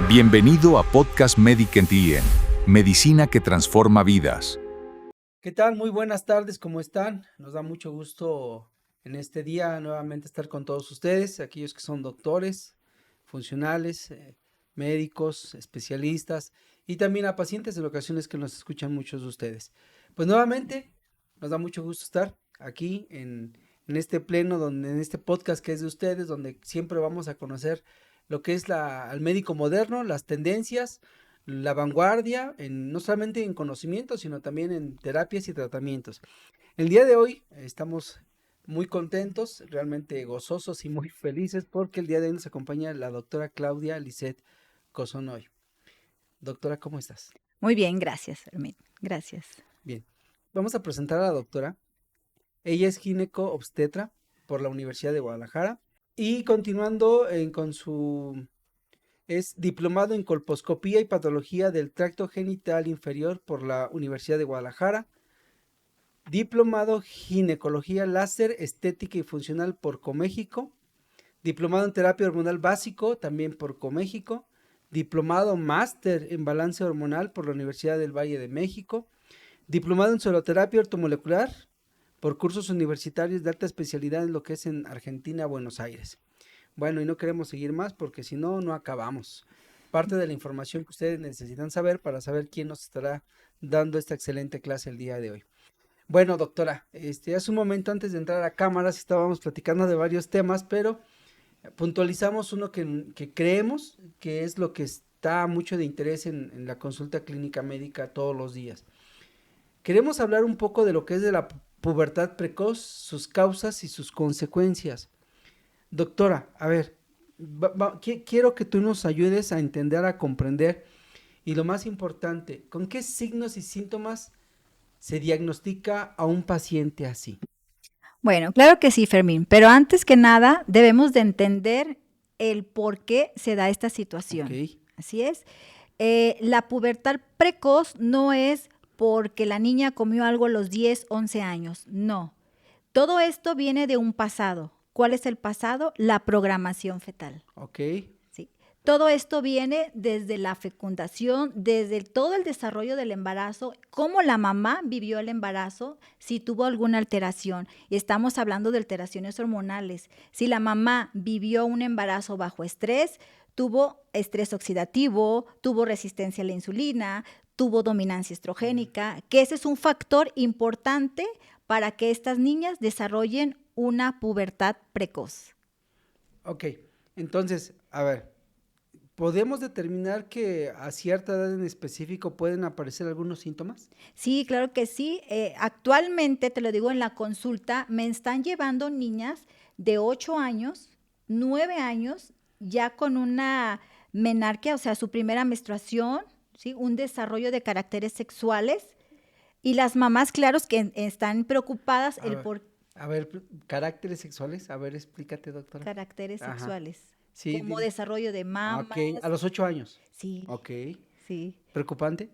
Bienvenido a Podcast Medic NTN, medicina que transforma vidas. ¿Qué tal? Muy buenas tardes, ¿cómo están? Nos da mucho gusto en este día nuevamente estar con todos ustedes, aquellos que son doctores, funcionales, médicos, especialistas y también a pacientes en ocasiones que nos escuchan muchos de ustedes. Pues nuevamente nos da mucho gusto estar aquí en este pleno, en este podcast que es de ustedes, donde siempre vamos a conocer lo que es al médico moderno, las tendencias, la vanguardia, no solamente en conocimiento, sino también en terapias y tratamientos. El día de hoy estamos muy contentos, realmente gozosos y muy felices porque el día de hoy nos acompaña la doctora Claudia Lisset Cosonoy. Doctora, ¿cómo estás? Muy bien, gracias, Fermín. Gracias. Bien, vamos a presentar a la doctora. Ella es gineco-obstetra por la Universidad de Guadalajara y continuando con su... Es diplomado en colposcopía y patología del tracto genital inferior por la Universidad de Guadalajara. Diplomado ginecología láser, estética y funcional por Coméxico. Diplomado en terapia hormonal básico también por Coméxico. Diplomado máster en balance hormonal por la Universidad del Valle de México. Diplomado en soloterapia ortomolecular por cursos universitarios de alta especialidad en lo que es en Argentina, Buenos Aires. Bueno, y no queremos seguir más porque si no, no acabamos. Parte de la información que ustedes necesitan saber para saber quién nos estará dando esta excelente clase el día de hoy. Bueno, doctora, hace un momento antes de entrar a cámaras estábamos platicando de varios temas, pero puntualizamos uno que creemos que es lo que está mucho de interés en la consulta clínica médica todos los días. Queremos hablar un poco de lo que es de la pubertad precoz, sus causas y sus consecuencias. Doctora, a ver, quiero que tú nos ayudes a entender, a comprender y lo más importante, ¿con qué signos y síntomas se diagnostica a un paciente así? Bueno, claro que sí, Fermín, pero antes que nada debemos de entender el por qué se da esta situación. Okay. Así es. La pubertad precoz no es porque la niña comió algo a los 10, 11 años, no. Todo esto viene de un pasado. ¿Cuál es el pasado? La programación fetal. Ok. Sí. Todo esto viene desde la fecundación, desde todo el desarrollo del embarazo, cómo la mamá vivió el embarazo, si tuvo alguna alteración. Y estamos hablando de alteraciones hormonales. Si la mamá vivió un embarazo bajo estrés, tuvo estrés oxidativo, tuvo resistencia a la insulina, tuvo dominancia estrogénica, que ese es un factor importante para que estas niñas desarrollen una pubertad precoz. Ok, entonces, a ver, ¿podemos determinar que a cierta edad en específico pueden aparecer algunos síntomas? Sí, claro que sí. Actualmente, te lo digo en la consulta, me están llevando niñas de 8 años, 9 años, ya con una menarquia, o sea, su primera menstruación, ¿sí? Un desarrollo de caracteres sexuales. Y las mamás, claros, que están preocupadas A ver, caracteres sexuales, a ver, explícate, doctora. Caracteres Ajá. sexuales. Sí, Como desarrollo de mamas. ok, a los 8 años. Sí. Ok. Sí. ¿Preocupante?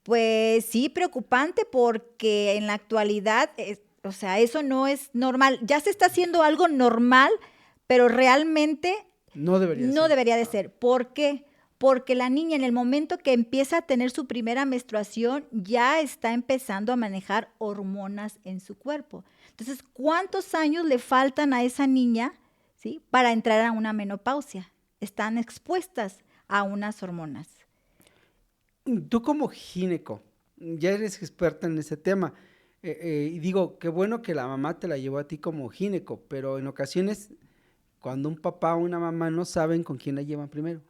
Pues sí, preocupante porque en la actualidad, o sea, eso no es normal. Ya se está haciendo algo normal, pero realmente No debería de ser. ¿Por qué? Porque la niña en el momento que empieza a tener su primera menstruación ya está empezando a manejar hormonas en su cuerpo. Entonces, ¿cuántos años le faltan a esa niña, ¿sí? Para entrar a una menopausia? Están expuestas a unas hormonas. Tú como gineco, ya eres experta en ese tema, y digo, qué bueno que la mamá te la llevó a ti como gineco, pero en ocasiones cuando un papá o una mamá no saben con quién la llevan primero.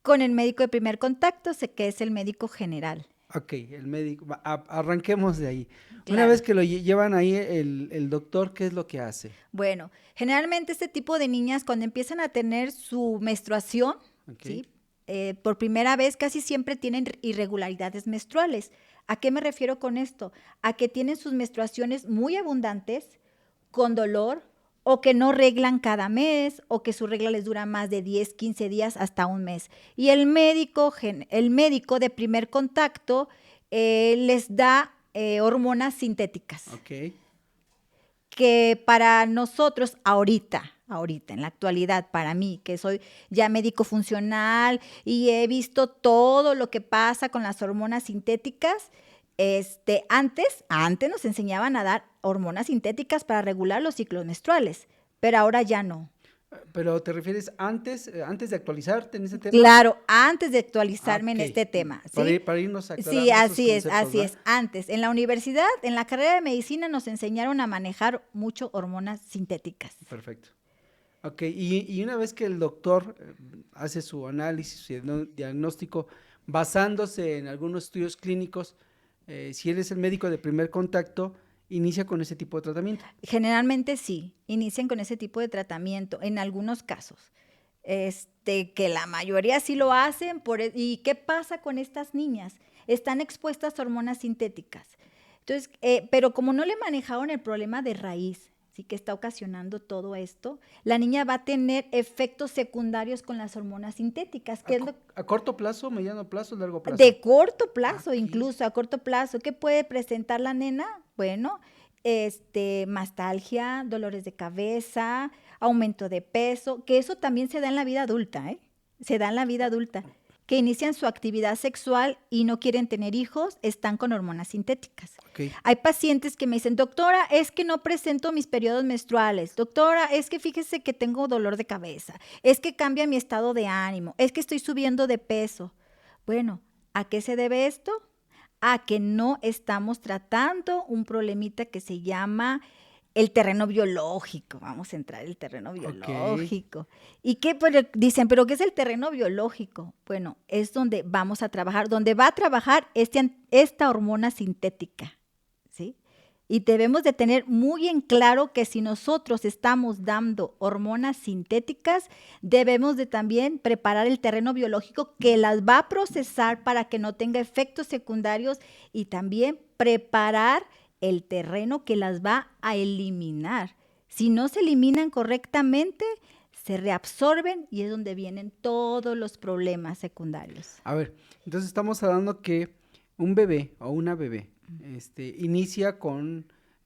Con el médico de primer contacto, sé que es el médico general. Ok, el médico, arranquemos de ahí. Claro. Una vez que lo llevan ahí, el doctor, ¿qué es lo que hace? Bueno, generalmente este tipo de niñas cuando empiezan a tener su menstruación, Okay. ¿sí? Por primera vez casi siempre tienen irregularidades menstruales. ¿A qué me refiero con esto? A que tienen sus menstruaciones muy abundantes, con dolor, o que no reglan cada mes, o que su regla les dura más de 10, 15 días hasta un mes. Y el médico de primer contacto les da hormonas sintéticas. Ok. Que para nosotros ahorita, ahorita, en la actualidad, para mí, que soy ya médico funcional y he visto todo lo que pasa con las hormonas sintéticas. Antes nos enseñaban a dar hormonas sintéticas para regular los ciclos menstruales, pero ahora ya no. Pero ¿te refieres antes de actualizarte en ese tema? Claro, antes de actualizarme en Ok. este tema, Para irnos aclarando Sí, esos así es, conceptos, así ¿va? es. Antes, en la universidad, en la carrera de medicina, nos enseñaron a manejar mucho hormonas sintéticas. Perfecto. Ok, y una vez que el doctor hace su análisis, su diagnóstico, basándose en algunos estudios clínicos, si él es el médico de primer contacto, inicia con ese tipo de tratamiento. Generalmente sí, inician con ese tipo de tratamiento, en algunos casos. Que la mayoría sí lo hacen. ¿Y qué pasa con estas niñas? Están expuestas a hormonas sintéticas. Entonces, pero como no le manejaron el problema de raíz, sí que está ocasionando todo esto, la niña va a tener efectos secundarios con las hormonas sintéticas, que es lo ¿A corto plazo, mediano plazo, largo plazo? de corto plazo, Aquí. incluso a corto plazo. ¿Qué puede presentar la nena? Bueno, mastalgia, dolores de cabeza, aumento de peso, que eso también se da en la vida adulta, ¿eh? Se da en la vida adulta, que inician su actividad sexual y no quieren tener hijos, están con hormonas sintéticas. Ok. Hay pacientes que me dicen, doctora, es que no presento mis periodos menstruales, doctora, es que fíjese que tengo dolor de cabeza, es que cambia mi estado de ánimo, es que estoy subiendo de peso. Bueno, ¿a qué se debe esto? A que no estamos tratando un problemita que se llama el terreno biológico. Vamos a entrar en el terreno biológico. ¿Y qué dicen? ¿Pero qué es el terreno biológico? Bueno, es donde vamos a trabajar, donde va a trabajar esta hormona sintética, ¿sí? Y debemos de tener muy en claro que si nosotros estamos dando hormonas sintéticas, debemos de también preparar el terreno biológico que las va a procesar para que no tenga efectos secundarios y también preparar el terreno que las va a eliminar. Si no se eliminan correctamente, se reabsorben y es donde vienen todos los problemas secundarios. A ver, entonces estamos hablando que un bebé o una bebé inicia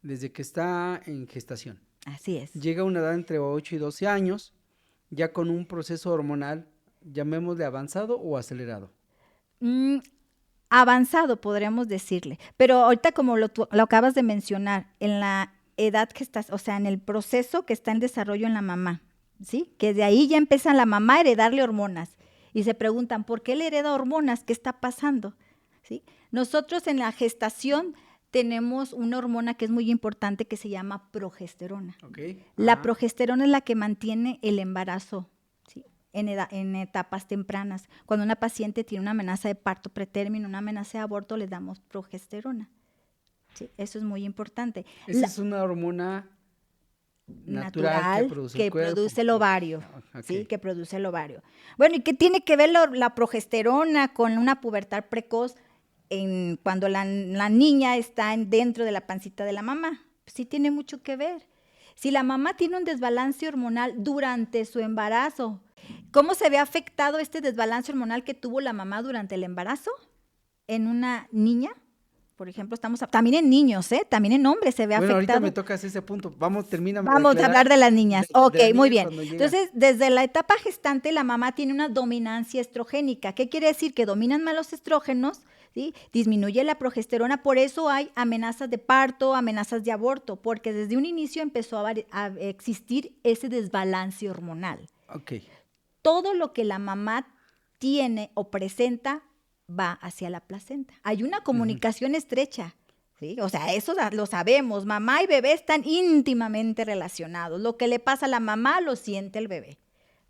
desde que está en gestación. Así es. Llega a una edad entre 8 y 12 años, ya con un proceso hormonal, llamémosle avanzado o acelerado. Avanzado, podríamos decirle. Pero ahorita, como lo acabas de mencionar, en la edad que estás, o sea, en el proceso que está en desarrollo en la mamá, ¿sí? Que de ahí ya empieza la mamá a heredarle hormonas. Y se preguntan, ¿por qué le hereda hormonas? ¿Qué está pasando? ¿Sí? Nosotros en la gestación tenemos una hormona que es muy importante que se llama progesterona. Okay. La progesterona es la que mantiene el embarazo, ¿sí? En etapas tempranas. Cuando una paciente tiene una amenaza de parto pretérmino, una amenaza de aborto, le damos progesterona. ¿Sí? Eso es muy importante. Esa es una hormona natural que produce el ovario. Okay. ¿Sí? Que produce el ovario. Bueno, ¿y qué tiene que ver la progesterona con una pubertad precoz cuando la niña está dentro de la pancita de la mamá? Pues sí tiene mucho que ver. Si la mamá tiene un desbalance hormonal durante su embarazo, ¿cómo se ve afectado este desbalance hormonal que tuvo la mamá durante el embarazo en una niña? Por ejemplo, también en niños, también en hombres se ve afectado. Ahorita me tocas ese punto. Vamos a hablar de las niñas. Ok, muy bien. Entonces, desde la etapa gestante, la mamá tiene una dominancia estrogénica. ¿Qué quiere decir? Que dominan más los estrógenos, ¿sí? Disminuye la progesterona, por eso hay amenazas de parto, amenazas de aborto, porque desde un inicio empezó a existir ese desbalance hormonal. Ok. Todo lo que la mamá tiene o presenta va hacia la placenta. Hay una comunicación estrecha, ¿sí? O sea, eso lo sabemos. Mamá y bebé están íntimamente relacionados. Lo que le pasa a la mamá lo siente el bebé.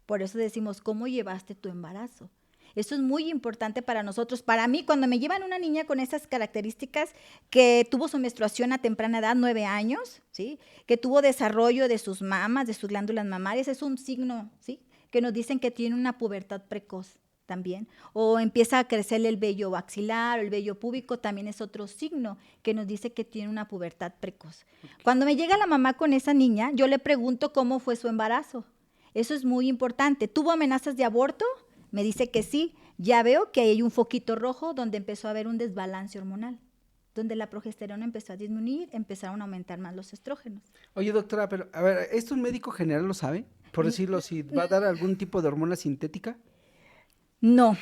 Por eso decimos, ¿cómo llevaste tu embarazo? Eso es muy importante para nosotros. Para mí, cuando me llevan una niña con esas características, que tuvo su menstruación a temprana edad, 9 años, ¿sí? Que tuvo desarrollo de sus mamas, de sus glándulas mamarias, es un signo, ¿sí? Que nos dicen que tiene una pubertad precoz también, o empieza a crecerle el vello axilar o el vello púbico, también es otro signo que nos dice que tiene una pubertad precoz. Okay. Cuando me llega la mamá con esa niña, yo le pregunto cómo fue su embarazo. Eso es muy importante. ¿Tuvo amenazas de aborto? Me dice que sí. Ya veo que hay un foquito rojo donde empezó a haber un desbalance hormonal, donde la progesterona empezó a disminuir, empezaron a aumentar más los estrógenos. Oye, doctora, pero a ver, ¿esto un médico general lo sabe? por decirlo así, ¿va a dar algún tipo de hormona sintética? No,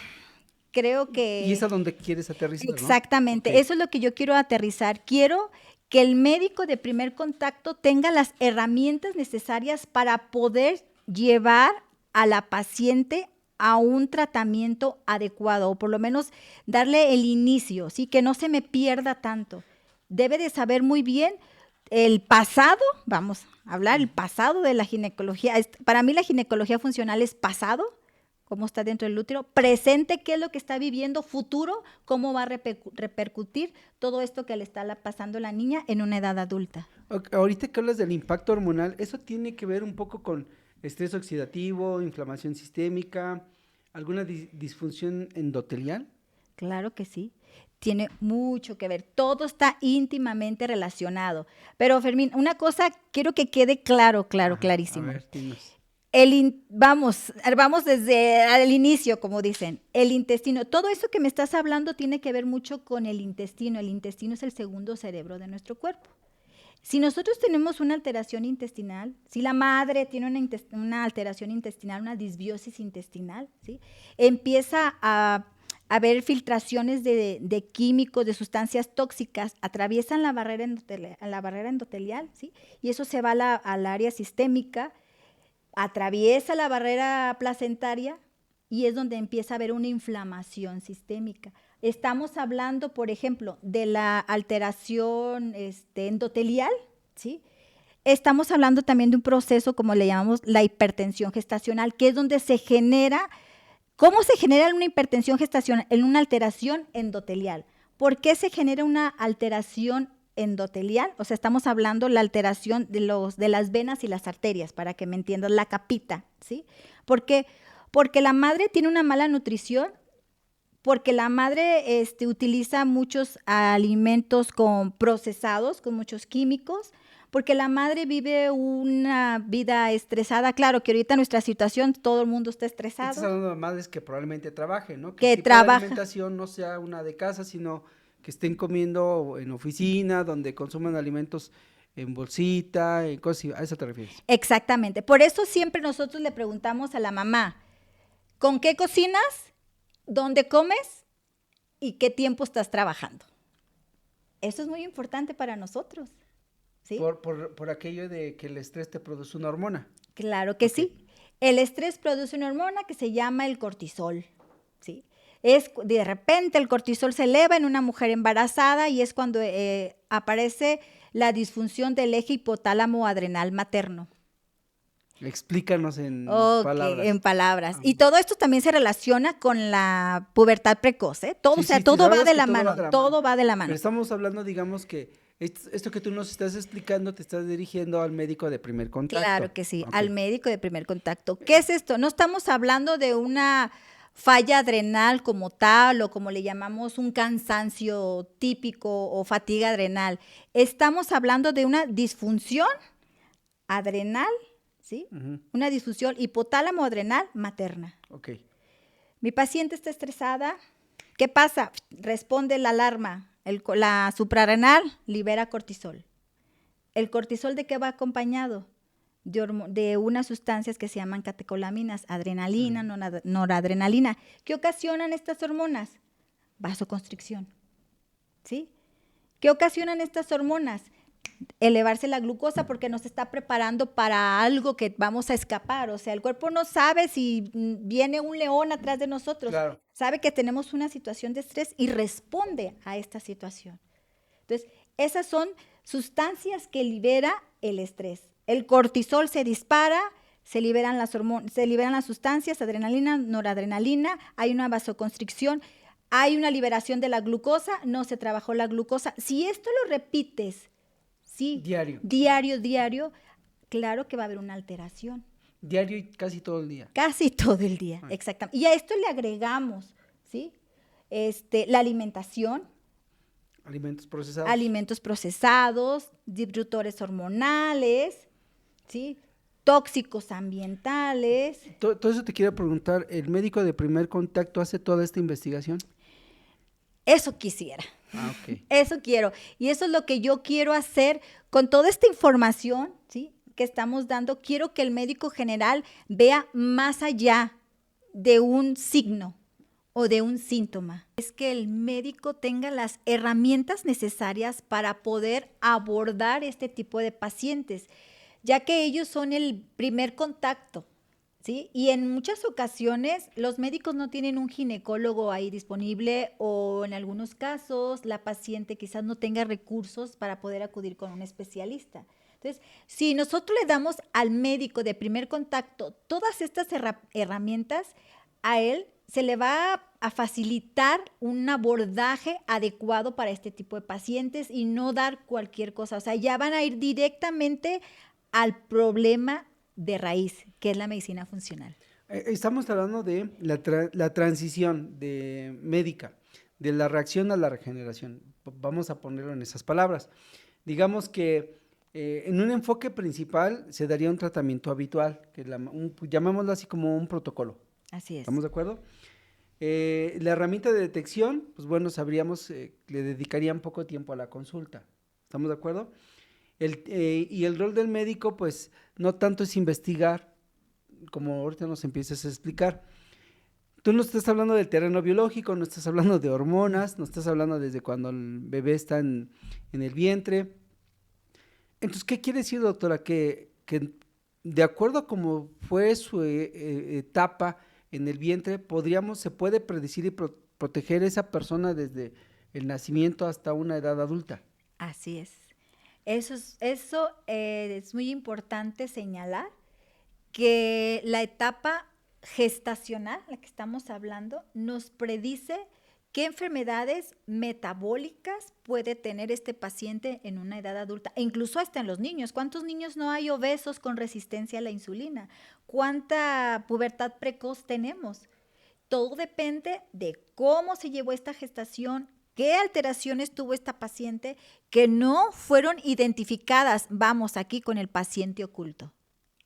creo que... Y es a donde quieres aterrizar, ¿no? Exactamente, Ok. eso es lo que yo quiero aterrizar. Quiero que el médico de primer contacto tenga las herramientas necesarias para poder llevar a la paciente a un tratamiento adecuado, o por lo menos darle el inicio, ¿sí? Que no se me pierda tanto. Debe de saber muy bien el pasado, vamos a hablar, el pasado de la ginecología. Para mí la ginecología funcional es pasado, cómo está dentro del útero, presente, qué es lo que está viviendo, futuro, cómo va a repercutir todo esto que le está pasando a la niña en una edad adulta. Ahorita que hablas del impacto hormonal, ¿eso tiene que ver un poco con estrés oxidativo, inflamación sistémica, alguna disfunción endotelial? Claro que sí, tiene mucho que ver, todo está íntimamente relacionado. Pero Fermín, una cosa quiero que quede claro, Ajá, clarísimo. A ver, dinos. Vamos desde el inicio, como dicen, el intestino. Todo eso que me estás hablando tiene que ver mucho con el intestino. El intestino es el segundo cerebro de nuestro cuerpo. Si nosotros tenemos una alteración intestinal, si la madre tiene una alteración intestinal, una disbiosis intestinal, ¿sí? Empieza a haber filtraciones de químicos, de sustancias tóxicas, atraviesan la barrera endotelial, ¿sí? Y eso se va al área sistémica, atraviesa la barrera placentaria y es donde empieza a haber una inflamación sistémica. Estamos hablando, por ejemplo, de la alteración endotelial, ¿sí? Estamos hablando también de un proceso, como le llamamos, la hipertensión gestacional, que es donde se genera, ¿cómo se genera una hipertensión gestacional? En una alteración endotelial. ¿Por qué se genera una alteración endotelial? O sea, estamos hablando la alteración de las venas y las arterias, para que me entiendas, la capita, ¿sí? ¿Por qué? Porque la madre tiene una mala nutrición, porque la madre utiliza muchos alimentos procesados, con muchos químicos, porque la madre vive una vida estresada. Claro que ahorita nuestra situación, todo el mundo está estresado. Estás hablando de madres que probablemente trabajen, ¿no? Que el tipo trabaja. de alimentación no sea una de casa, sino que estén comiendo en oficina, donde consuman alimentos en bolsita, en cosas, ¿a eso te refieres? Exactamente. Por eso siempre nosotros le preguntamos a la mamá, ¿con qué cocinas? ¿Dónde comes? ¿Y qué tiempo estás trabajando? Eso es muy importante para nosotros, ¿sí? Por aquello de que el estrés te produce una hormona. Claro que Ok. sí. El estrés produce una hormona que se llama el cortisol, ¿sí? De repente el cortisol se eleva en una mujer embarazada y es cuando aparece la disfunción del eje hipotálamo adrenal materno. Explícanos en palabras. En palabras. Y todo esto también se relaciona con la pubertad precoz, ¿eh? Todo, Sí, o sea, sí, todo va sabemos de que la todo mano, va de la todo mano. va de la mano. Pero estamos hablando, digamos que esto que tú nos estás explicando, te estás dirigiendo al médico de primer contacto. Claro que sí, Ok. al médico de primer contacto. ¿Qué es esto? No estamos hablando de una falla adrenal como tal o como le llamamos un cansancio típico o fatiga adrenal. Estamos hablando de una disfunción adrenal, ¿sí? Ujú. Una disfunción hipotálamo adrenal materna. Ok. Mi paciente está estresada. ¿Qué pasa? Responde la alarma. La suprarrenal libera cortisol. ¿El cortisol de qué va acompañado? De unas sustancias que se llaman catecolaminas, adrenalina, noradrenalina. ¿Qué ocasionan estas hormonas? Vasoconstricción. ¿Sí? ¿Qué ocasionan estas hormonas? Elevarse la glucosa porque nos está preparando para algo que vamos a escapar. O sea, el cuerpo no sabe si viene un león atrás de nosotros. Claro. Sabe que tenemos una situación de estrés y responde a esta situación. Entonces, esas son sustancias que libera el estrés. El cortisol se dispara, se liberan las sustancias, adrenalina, noradrenalina, hay una vasoconstricción, hay una liberación de la glucosa, no se trabajó la glucosa. Si esto lo repites, sí, diario, claro que va a haber una alteración. Diario y casi todo el día. Casi todo el día, exactamente. Y a esto le agregamos, ¿sí? La alimentación. Alimentos procesados. Disruptores hormonales, ¿sí? Tóxicos ambientales. Todo eso te quiero preguntar, ¿el médico de primer contacto hace toda esta investigación? Eso quisiera. Ok. Eso quiero. Y eso es lo que yo quiero hacer con toda esta información, ¿sí? que estamos dando, quiero que el médico general vea más allá de un signo o de un síntoma. Es que el médico tenga las herramientas necesarias para poder abordar este tipo de pacientes, ya que ellos son el primer contacto, ¿sí? Y en muchas ocasiones los médicos no tienen un ginecólogo ahí disponible, o en algunos casos la paciente quizás no tenga recursos para poder acudir con un especialista. Entonces, si nosotros le damos al médico de primer contacto todas estas herramientas, a él se le va a facilitar un abordaje adecuado para este tipo de pacientes y no dar cualquier cosa. O sea, ya van a ir directamente al problema de raíz, que es la medicina funcional. Estamos hablando de la transición de médica, de la reacción a la regeneración. Vamos a ponerlo en esas palabras. Digamos que en un enfoque principal se daría un tratamiento habitual, que llamémoslo así como un protocolo. Así es. ¿Estamos de acuerdo? La herramienta de detección, pues bueno, sabríamos, le dedicarían poco tiempo a la consulta. ¿Estamos de acuerdo? Y el rol del médico, pues, no tanto es investigar, como ahorita nos empiezas a explicar. Tú no estás hablando del terreno biológico, no estás hablando de hormonas, no estás hablando desde cuando el bebé está en el vientre. Entonces, ¿qué quiere decir, doctora? Que de acuerdo a cómo fue su etapa en el vientre, se puede predecir y proteger a esa persona desde el nacimiento hasta una edad adulta. Así es. Eso es muy importante señalar, que la etapa gestacional, la que estamos hablando, nos predice qué enfermedades metabólicas puede tener este paciente en una edad adulta, e incluso hasta en los niños. ¿Cuántos niños no hay obesos con resistencia a la insulina? ¿Cuánta pubertad precoz tenemos? Todo depende de cómo se llevó esta gestación, qué alteraciones tuvo esta paciente que no fueron identificadas, vamos, aquí con el paciente oculto.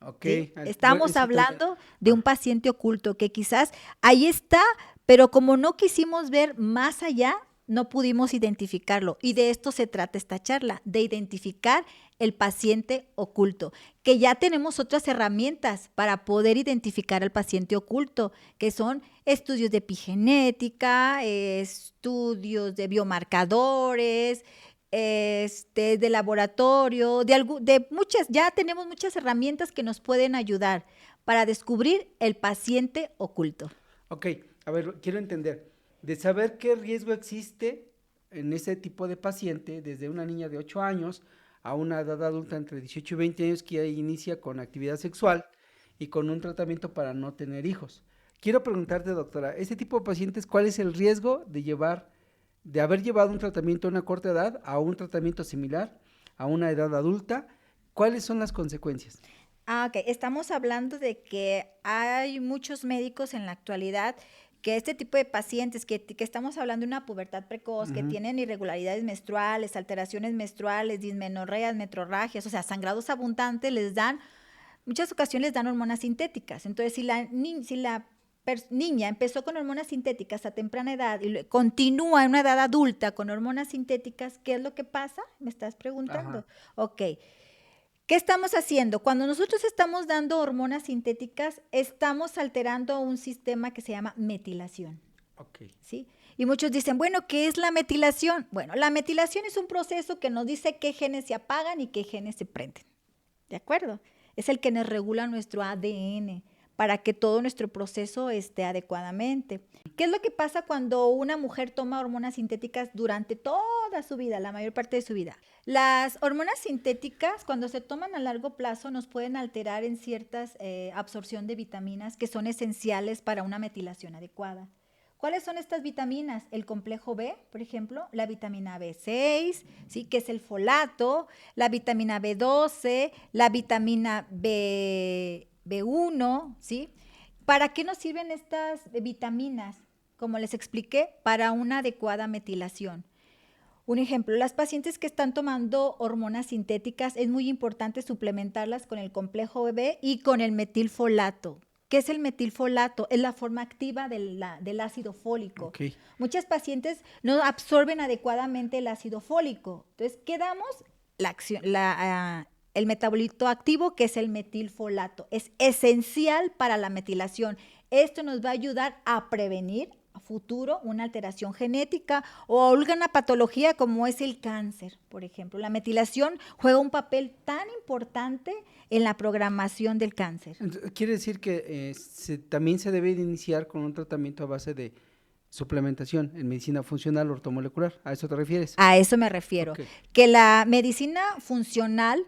Okay. ¿Sí? Estamos hablando de un paciente oculto que quizás ahí está, pero como no quisimos ver más allá, no pudimos identificarlo. Y de esto se trata esta charla, de identificar el paciente oculto, que ya tenemos otras herramientas para poder identificar al paciente oculto, que son estudios de epigenética, estudios de biomarcadores, de laboratorio, de muchas, ya tenemos muchas herramientas que nos pueden ayudar para descubrir el paciente oculto. Ok, a ver, quiero entender, de saber qué riesgo existe en ese tipo de paciente, desde una niña de 8 años a una edad adulta entre 18 y 20 años que ya inicia con actividad sexual y con un tratamiento para no tener hijos. Quiero preguntarte, doctora, ¿ese tipo de pacientes cuál es el riesgo de haber llevado un tratamiento a una corta edad a un tratamiento similar a una edad adulta? ¿Cuáles son las consecuencias? Ok, estamos hablando de que hay muchos médicos en la actualidad que este tipo de pacientes, que estamos hablando de una pubertad precoz, que tienen irregularidades menstruales, alteraciones menstruales, dismenorreas, metrorragias, o sea, sangrados abundantes, muchas ocasiones les dan hormonas sintéticas. Entonces, si la niña empezó con hormonas sintéticas a temprana edad y continúa en una edad adulta con hormonas sintéticas, ¿qué es lo que pasa? ¿Me estás preguntando? Ajá. Ok. ¿Qué estamos haciendo? Cuando nosotros estamos dando hormonas sintéticas, estamos alterando un sistema que se llama metilación. Okay. ¿Sí? Y muchos dicen, bueno, ¿qué es la metilación? Bueno, la metilación es un proceso que nos dice qué genes se apagan y qué genes se prenden. ¿De acuerdo? Es el que nos regula nuestro ADN para que todo nuestro proceso esté adecuadamente. ¿Qué es lo que pasa cuando una mujer toma hormonas sintéticas durante toda su vida, la mayor parte de su vida? Las hormonas sintéticas, cuando se toman a largo plazo, nos pueden alterar en ciertas absorción de vitaminas que son esenciales para una metilación adecuada. ¿Cuáles son estas vitaminas? El complejo B, por ejemplo, la vitamina B6, ¿sí? Que es el folato, la vitamina B12, la vitamina B1, ¿sí? ¿Para qué nos sirven estas vitaminas? Como les expliqué, para una adecuada metilación. Un ejemplo, las pacientes que están tomando hormonas sintéticas, es muy importante suplementarlas con el complejo B y con el metilfolato. ¿Qué es el metilfolato? Es la forma activa del ácido fólico. Okay. Muchas pacientes no absorben adecuadamente el ácido fólico. Entonces, ¿qué damos? el metabolito activo, que es el metilfolato. Es esencial para la metilación. Esto nos va a ayudar a prevenir a futuro una alteración genética o alguna patología como es el cáncer, por ejemplo. La metilación juega un papel tan importante en la programación del cáncer. Quiere decir que también se debe de iniciar con un tratamiento a base de suplementación en medicina funcional ortomolecular. ¿A eso te refieres? A eso me refiero. Ok. Que la medicina funcional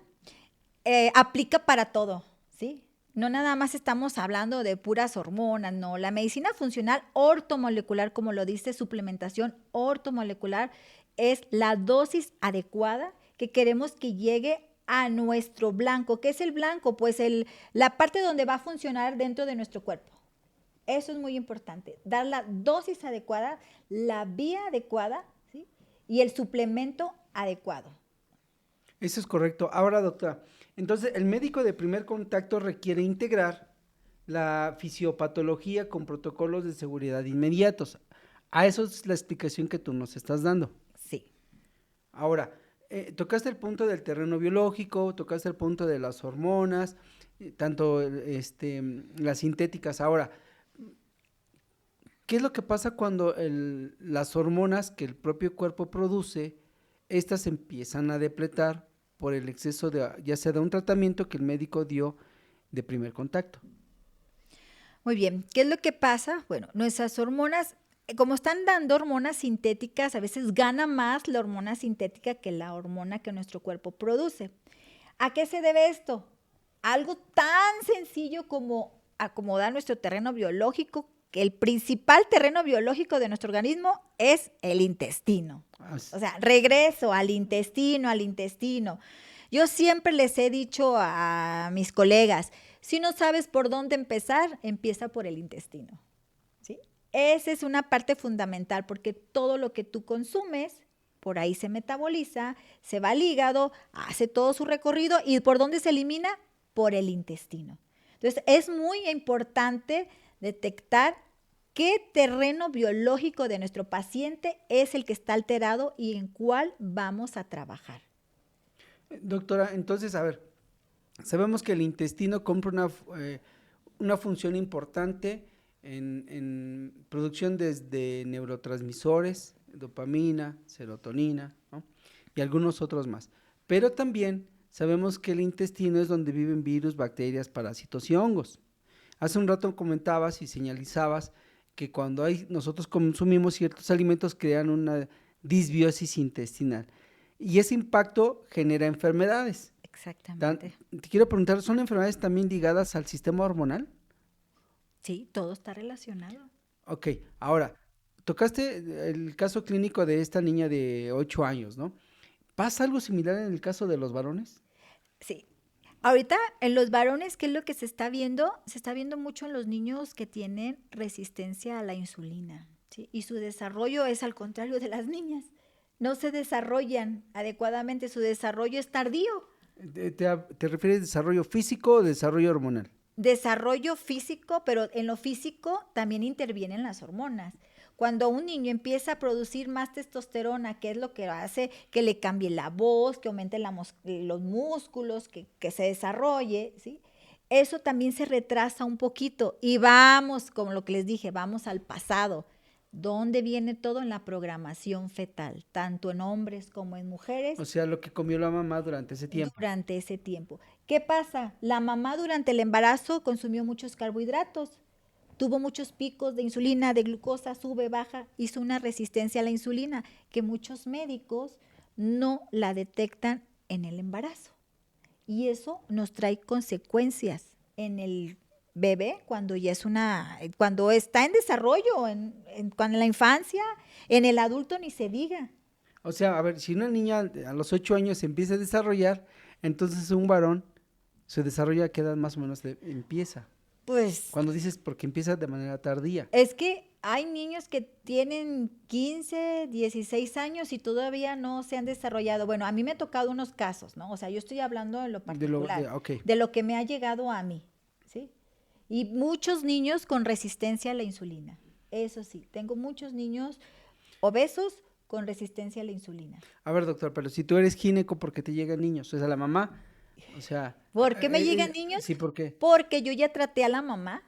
aplica para todo, ¿sí? No nada más estamos hablando de puras hormonas, no. La medicina funcional ortomolecular, como lo dice, suplementación ortomolecular, es la dosis adecuada que queremos que llegue a nuestro blanco. ¿Qué es el blanco? Pues la parte donde va a funcionar dentro de nuestro cuerpo. Eso es muy importante, dar la dosis adecuada, la vía adecuada, ¿sí? Y el suplemento adecuado. Eso es correcto. Ahora, doctora, entonces el médico de primer contacto requiere integrar la fisiopatología con protocolos de seguridad inmediatos. A eso es la explicación que tú nos estás dando. Sí. Ahora, tocaste el punto del terreno biológico, tocaste el punto de las hormonas, tanto las sintéticas. Ahora, ¿qué es lo que pasa cuando las hormonas que el propio cuerpo produce, estas empiezan a depletar por el exceso ya sea de un tratamiento que el médico dio de primer contacto? Muy bien. ¿Qué es lo que pasa? Bueno, nuestras hormonas, como están dando hormonas sintéticas, a veces gana más la hormona sintética que la hormona que nuestro cuerpo produce. ¿A qué se debe esto? Algo tan sencillo como acomodar nuestro terreno biológico, que el principal terreno biológico de nuestro organismo es el intestino. O sea, regreso al intestino, al intestino. Yo siempre les he dicho a mis colegas, si no sabes por dónde empezar, empieza por el intestino, ¿sí? Esa es una parte fundamental porque todo lo que tú consumes, por ahí se metaboliza, se va al hígado, hace todo su recorrido y ¿por dónde se elimina? Por el intestino. Entonces, es muy importante detectar qué terreno biológico de nuestro paciente es el que está alterado y en cuál vamos a trabajar. Doctora, entonces, a ver, sabemos que el intestino cumple una función importante en producción desde neurotransmisores, dopamina, serotonina, ¿no? Y algunos otros más. Pero también sabemos que el intestino es donde viven virus, bacterias, parásitos y hongos. Hace un rato comentabas y señalizabas que cuando nosotros consumimos ciertos alimentos crean una disbiosis intestinal y ese impacto genera enfermedades. Exactamente. Te quiero preguntar, ¿son enfermedades también ligadas al sistema hormonal? Sí, todo está relacionado. Ok, ahora, tocaste el caso clínico de esta niña de 8 años, ¿no? ¿Pasa algo similar en el caso de los varones? Sí. Ahorita en los varones, ¿qué es lo que se está viendo? Se está viendo mucho en los niños que tienen resistencia a la insulina, ¿sí? Y su desarrollo es al contrario de las niñas. No se desarrollan adecuadamente, su desarrollo es tardío. ¿Te refieres a desarrollo físico o desarrollo hormonal? Desarrollo físico, pero en lo físico también intervienen las hormonas. Cuando un niño empieza a producir más testosterona, que es lo que hace que le cambie la voz, que aumente los músculos, que se desarrolle, ¿sí? Eso también se retrasa un poquito y vamos, como lo que les dije, vamos al pasado. ¿Dónde viene todo? En la programación fetal, tanto en hombres como en mujeres. O sea, lo que comió la mamá durante ese tiempo. Durante ese tiempo. ¿Qué pasa? La mamá durante el embarazo consumió muchos carbohidratos, tuvo muchos picos de insulina, de glucosa, sube, baja, hizo una resistencia a la insulina que muchos médicos no la detectan en el embarazo. Y eso nos trae consecuencias en el bebé cuando cuando está en desarrollo, cuando en la infancia, en el adulto ni se diga. O sea, a ver, si una niña a los 8 años se empieza a desarrollar, entonces un varón se desarrolla a qué edad más o menos empieza. Pues Cuando dices porque empieza de manera tardía. es que hay niños que tienen 15, 16 años y todavía no se han desarrollado. Bueno, a mí me ha tocado unos casos, ¿no? O sea, yo estoy hablando de lo particular, Ok. de lo que me ha llegado a mí, ¿sí? Y muchos niños con resistencia a la insulina. Eso sí, tengo muchos niños obesos con resistencia a la insulina. A ver, doctor, pero si tú eres gineco, ¿por qué te llegan niños? O sea, la mamá O sea... ¿Por qué me llegan niños? Sí, ¿por qué? Porque yo ya traté a la mamá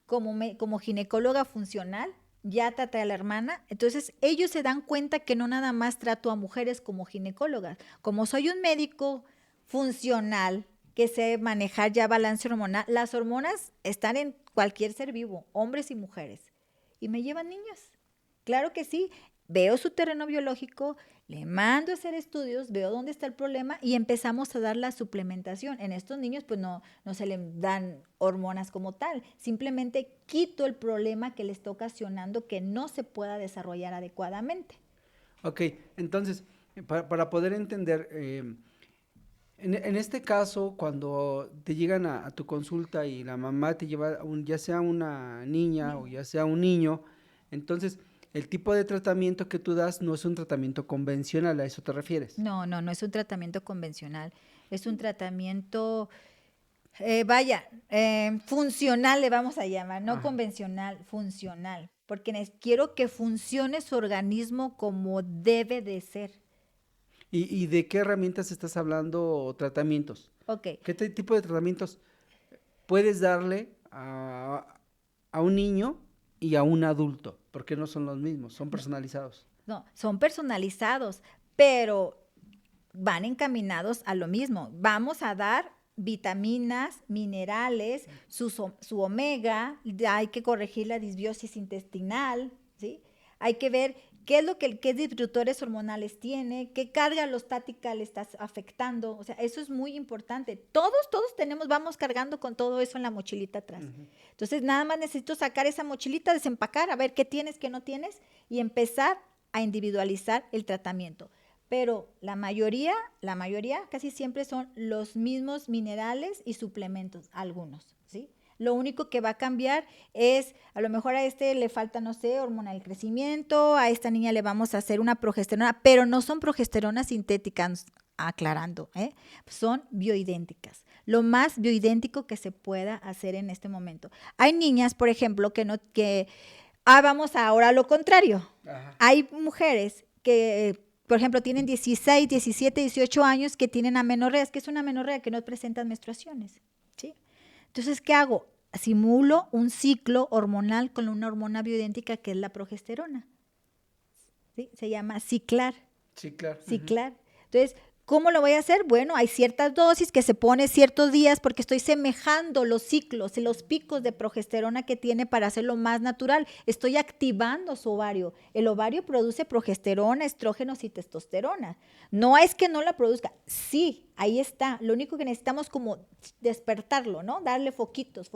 como ginecóloga funcional, ya traté a la hermana, entonces ellos se dan cuenta que no nada más trato a mujeres como ginecólogas, como soy un médico funcional que sé manejar ya balance hormonal, las hormonas están en cualquier ser vivo, hombres y mujeres, y me llevan niños. Claro que sí, veo su terreno biológico, le mando a hacer estudios, veo dónde está el problema y empezamos a dar la suplementación. En estos niños pues no se le dan hormonas como tal, simplemente quito el problema que le está ocasionando que no se pueda desarrollar adecuadamente. Ok, entonces, para poder entender, en este caso, cuando te llegan a tu consulta y la mamá te lleva, ya sea una niña o ya sea un niño, entonces el tipo de tratamiento que tú das no es un tratamiento convencional, ¿a eso te refieres? No es un tratamiento convencional, es un tratamiento, funcional le vamos a llamar, no Ajá. convencional, funcional, porque quiero que funcione su organismo como debe de ser. ¿Y de qué herramientas estás hablando o tratamientos? Ok, ¿Qué tipo de tratamientos puedes darle a un niño y a un adulto? Porque no son los mismos, son personalizados. no, son personalizados, pero van encaminados a lo mismo. Vamos a dar vitaminas, minerales, su omega, hay que corregir la disbiosis intestinal, ¿sí? Hay que ver qué disruptores hormonales tiene, qué carga alostática le estás afectando, o sea, eso es muy importante. Todos vamos cargando con todo eso en la mochilita atrás. Ujú. Entonces, nada más necesito sacar esa mochilita, desempacar, a ver qué tienes, qué no tienes, y empezar a individualizar el tratamiento. Pero la mayoría casi siempre son los mismos minerales y suplementos, algunos, ¿sí? Lo único que va a cambiar es, a lo mejor a este le falta, no sé, hormona del crecimiento, a esta niña le vamos a hacer una progesterona, pero no son progesteronas sintéticas, aclarando, son bioidénticas, lo más bioidéntico que se pueda hacer en este momento. Hay niñas, por ejemplo, vamos ahora a lo contrario. Ajá. Hay mujeres que, por ejemplo, tienen 16, 17, 18 años que tienen amenorreas, que es una amenorrea que no presentan menstruaciones, ¿sí? Entonces, ¿qué hago? Simulo un ciclo hormonal con una hormona bioidéntica que es la progesterona, ¿sí? Se llama ciclar. Sí, claro. Ciclar. Entonces, ¿cómo lo voy a hacer? Bueno, hay ciertas dosis que se pone ciertos días porque estoy semejando los ciclos y los picos de progesterona que tiene para hacerlo más natural. Estoy activando su ovario. El ovario produce progesterona, estrógenos y testosterona. No es que no la produzca. Sí, ahí está. Lo único que necesitamos como despertarlo, ¿no? Darle foquitos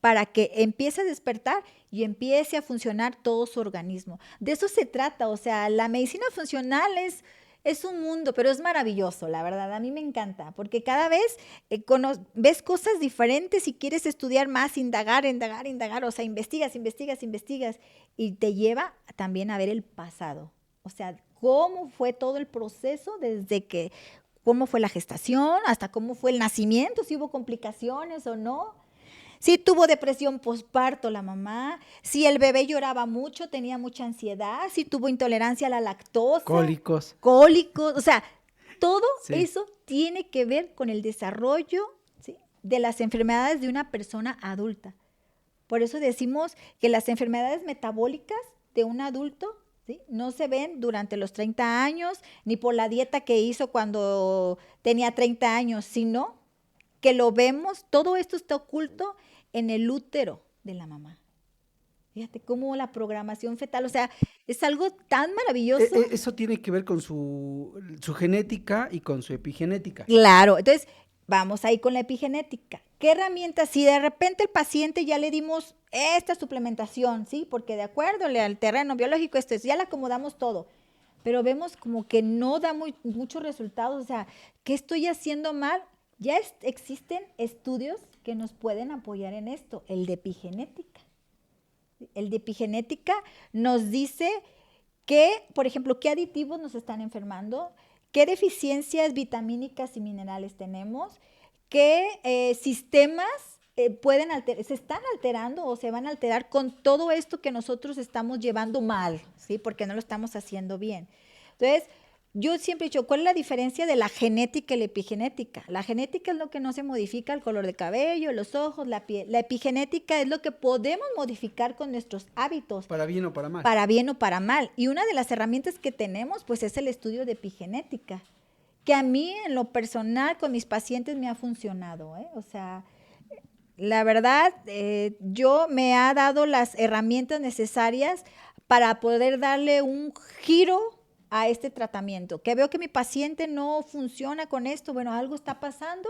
para que empiece a despertar y empiece a funcionar todo su organismo. De eso se trata. O sea, la medicina funcional es un mundo, pero es maravilloso, la verdad, a mí me encanta, porque cada vez ves cosas diferentes y quieres estudiar más, indagar, o sea, investigas, y te lleva también a ver el pasado, o sea, cómo fue todo el proceso cómo fue la gestación, hasta cómo fue el nacimiento, si hubo complicaciones o no. Si tuvo depresión posparto la mamá, si el bebé lloraba mucho, tenía mucha ansiedad, si tuvo intolerancia a la lactosa. Cólicos. O sea, todo Sí. eso tiene que ver con el desarrollo, ¿sí?, de las enfermedades de una persona adulta. Por eso decimos que las enfermedades metabólicas de un adulto, ¿sí?, no se ven durante los 30 años, ni por la dieta que hizo cuando tenía 30 años, sino que lo vemos, todo esto está oculto en el útero de la mamá. Fíjate cómo la programación fetal, o sea, es algo tan maravilloso. Eso tiene que ver con su genética y con su epigenética. Claro, entonces vamos ahí con la epigenética. ¿Qué herramientas? Si de repente el paciente ya le dimos esta suplementación, ¿sí? Porque de acuerdo al terreno biológico, ya le acomodamos todo, pero vemos como que no da muchos resultados, o sea, ¿qué estoy haciendo mal? Ya existen estudios que nos pueden apoyar en esto, el de epigenética. El de epigenética nos dice que, por ejemplo, qué aditivos nos están enfermando, qué deficiencias vitamínicas y minerales tenemos, qué sistemas se están alterando o se van a alterar con todo esto que nosotros estamos llevando mal, ¿sí? Porque no lo estamos haciendo bien. Entonces, yo siempre he dicho, ¿cuál es la diferencia de la genética y la epigenética? La genética es lo que no se modifica, el color de cabello, los ojos, la piel. La epigenética es lo que podemos modificar con nuestros hábitos. Para bien o para mal. Para bien o para mal. Y una de las herramientas que tenemos, pues, es el estudio de epigenética, que a mí, en lo personal, con mis pacientes me ha funcionado, ¿eh? O sea, la verdad, yo me ha dado las herramientas necesarias para poder darle un giro a este tratamiento. Que veo que mi paciente no funciona con esto, bueno, algo está pasando,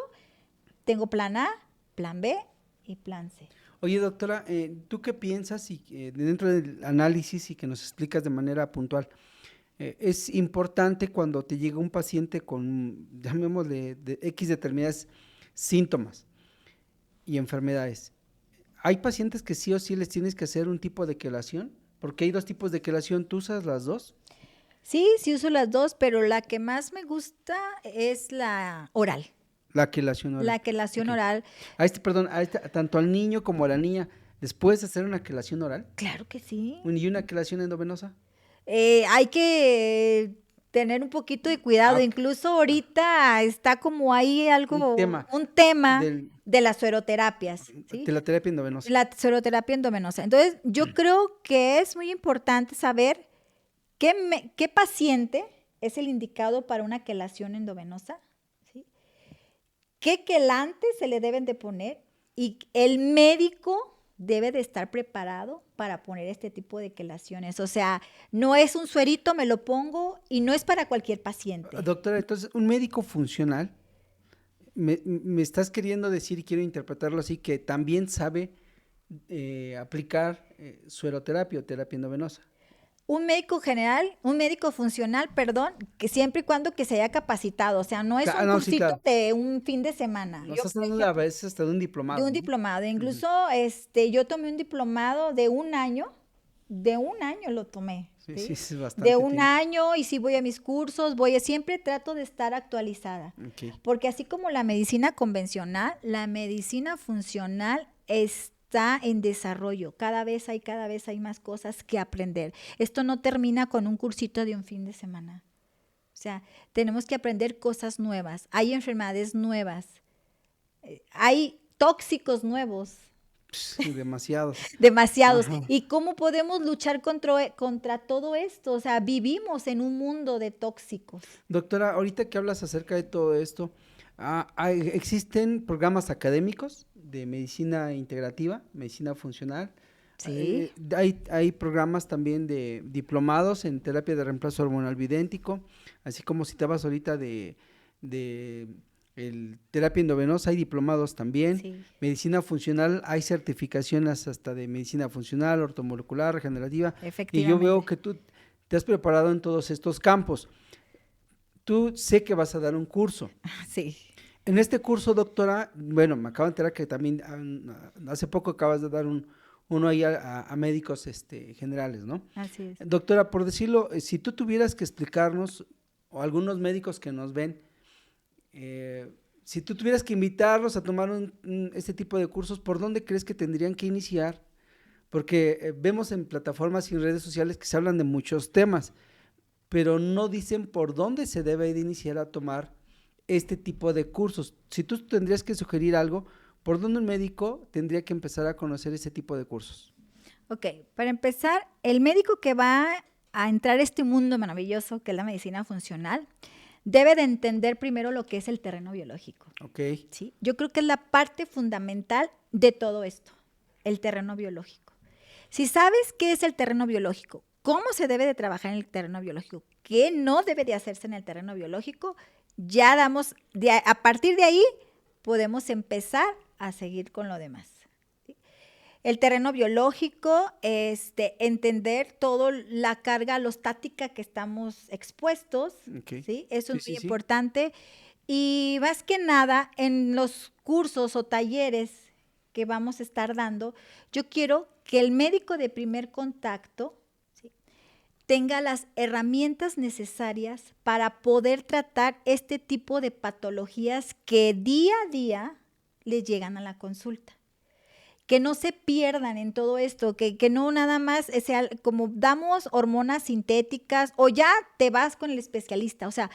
tengo plan A, plan B y plan C. Oye, doctora, ¿tú qué piensas y dentro del análisis y que nos explicas de manera puntual? Es importante cuando te llega un paciente con, llamémosle, de X determinadas síntomas y enfermedades. ¿Hay pacientes que sí o sí les tienes que hacer un tipo de quelación? Porque hay dos tipos de quelación, ¿tú usas las dos? Sí uso las dos, pero la que más me gusta es la oral. La quelación oral. La quelación oral. Tanto al niño como a la niña, ¿les puedes hacer una quelación oral? Claro que sí. ¿Y una quelación endovenosa? Hay que tener un poquito de cuidado. Okay. Incluso ahorita está como ahí algo, un tema de las sueroterapias. ¿Sí? De la terapia endovenosa. La sueroterapia endovenosa. Entonces, yo creo que es muy importante saber qué paciente es el indicado para una quelación endovenosa, ¿sí? ¿Qué quelantes se le deben de poner? Y el médico debe de estar preparado para poner este tipo de quelaciones. O sea, no es un suerito, me lo pongo, y no es para cualquier paciente. Doctora, entonces, un médico funcional, me estás queriendo decir, y quiero interpretarlo así, que también sabe aplicar sueroterapia o terapia endovenosa. Un médico funcional, que siempre y cuando que se haya capacitado, o sea, no es un cursito de un fin de semana. Nos estás hablando a veces hasta de un diplomado. De un diplomado, incluso yo tomé un diplomado de un año lo tomé. Sí, es bastante de un tiempo. año, y sí voy a mis cursos, siempre trato de estar actualizada. Okay. Porque así como la medicina convencional, la medicina funcional está en desarrollo. Cada vez hay más cosas que aprender. Esto no termina con un cursito de un fin de semana. O sea, tenemos que aprender cosas nuevas. Hay enfermedades nuevas. Hay tóxicos nuevos. Sí, demasiados. Demasiados. Ajá. ¿Y cómo podemos luchar contra todo esto? O sea, vivimos en un mundo de tóxicos. Doctora, ahorita que hablas acerca de todo esto, ¿existen programas académicos de medicina integrativa, medicina funcional? Sí. Hay programas también de diplomados en terapia de reemplazo hormonal bioidéntico, así como citabas ahorita de terapia endovenosa, hay diplomados también. Sí. Medicina funcional, hay certificaciones hasta de medicina funcional, ortomolecular, regenerativa. Y yo veo que tú te has preparado en todos estos campos. Tú sé que vas a dar un curso. Sí. En este curso, doctora, bueno, me acabo de enterar que también hace poco acabas de dar uno ahí a médicos generales, ¿no? Así es. Doctora, por decirlo, si tú tuvieras que explicarnos, o algunos médicos que nos ven, si tú tuvieras que invitarlos a tomar este tipo de cursos, ¿por dónde crees que tendrían que iniciar? Porque vemos en plataformas y en redes sociales que se hablan de muchos temas, pero no dicen por dónde se debe de iniciar a tomar este tipo de cursos. Si tú tendrías que sugerir algo, ¿por dónde un médico tendría que empezar a conocer ese tipo de cursos? Ok, para empezar, el médico que va a entrar a este mundo maravilloso que es la medicina funcional, debe de entender primero lo que es el terreno biológico. Okay. ¿Sí? Yo creo que es la parte fundamental de todo esto, el terreno biológico. Si sabes qué es el terreno biológico, cómo se debe de trabajar en el terreno biológico, qué no debe de hacerse en el terreno biológico, ya a partir de ahí podemos empezar a seguir con lo demás. El terreno biológico, entender toda la carga alostática que estamos expuestos, Okay. ¿sí? Eso es Sí, muy sí. importante. Y más que nada, en los cursos o talleres que vamos a estar dando, yo quiero que el médico de primer contacto, ¿sí?, tenga las herramientas necesarias para poder tratar este tipo de patologías que día a día le llegan a la consulta. que no se pierdan en todo esto, que no nada más sea como damos hormonas sintéticas o ya te vas con el especialista, o sea,